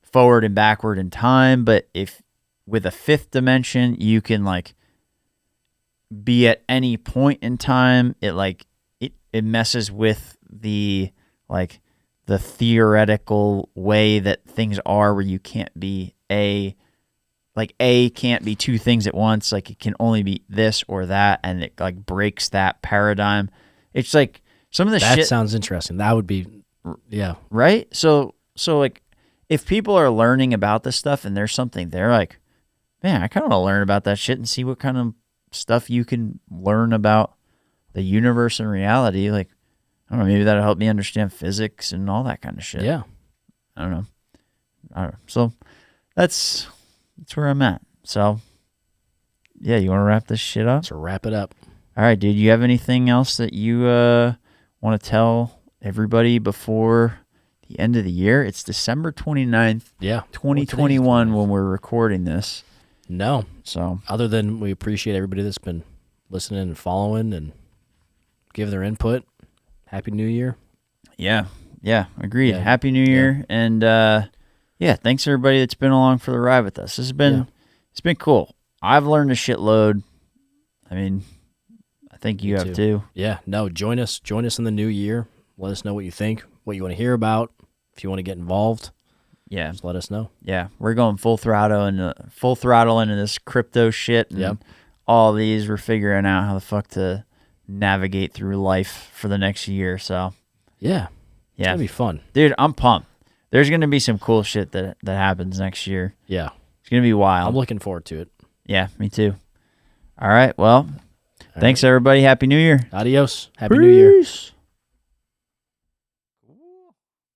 forward and backward in time. But if with a 5th dimension, you can like be at any point in time. It messes with the like the theoretical way that things are, where you can't be A can't be 2 things at once. Like it can only be this or that, and it like breaks that paradigm. It's like some of the shit.
That sounds interesting. That would be, yeah.
Right? So like if people are learning about this stuff and there's something there, like, man, I kind of want to learn about that shit and see what kind of stuff you can learn about the universe and reality. Like, I don't know, maybe that'll help me understand physics and all that kind of shit.
Yeah.
I don't know. So that's where I'm at. So, yeah, you want to wrap this shit up?
So wrap it up.
All right, dude. You have anything else that you want to tell everybody before the end of the year? It's December 29th, 2021 when we're recording this.
No.
So,
other than we appreciate everybody that's been listening and following and give their input. Happy New Year.
Yeah, agreed.
Yeah.
Happy New Year. And thanks everybody that's been along for the ride with us. It's been cool. I've learned a shitload. I mean, I think you have too.
Yeah, no, join us in the new year. Let us know what you think, what you want to hear about. If you want to get involved, just let us know.
Yeah, we're going full throttle into this crypto shit and all these. We're figuring out how the fuck to navigate through life for the next year. So
it's gonna be fun,
dude. I'm pumped. There's gonna be some cool shit that happens next year.
Yeah,
it's gonna be wild.
I'm looking forward to it.
Yeah, me too. All right, well, thanks everybody. Happy New Year.
Adios. Happy New Year.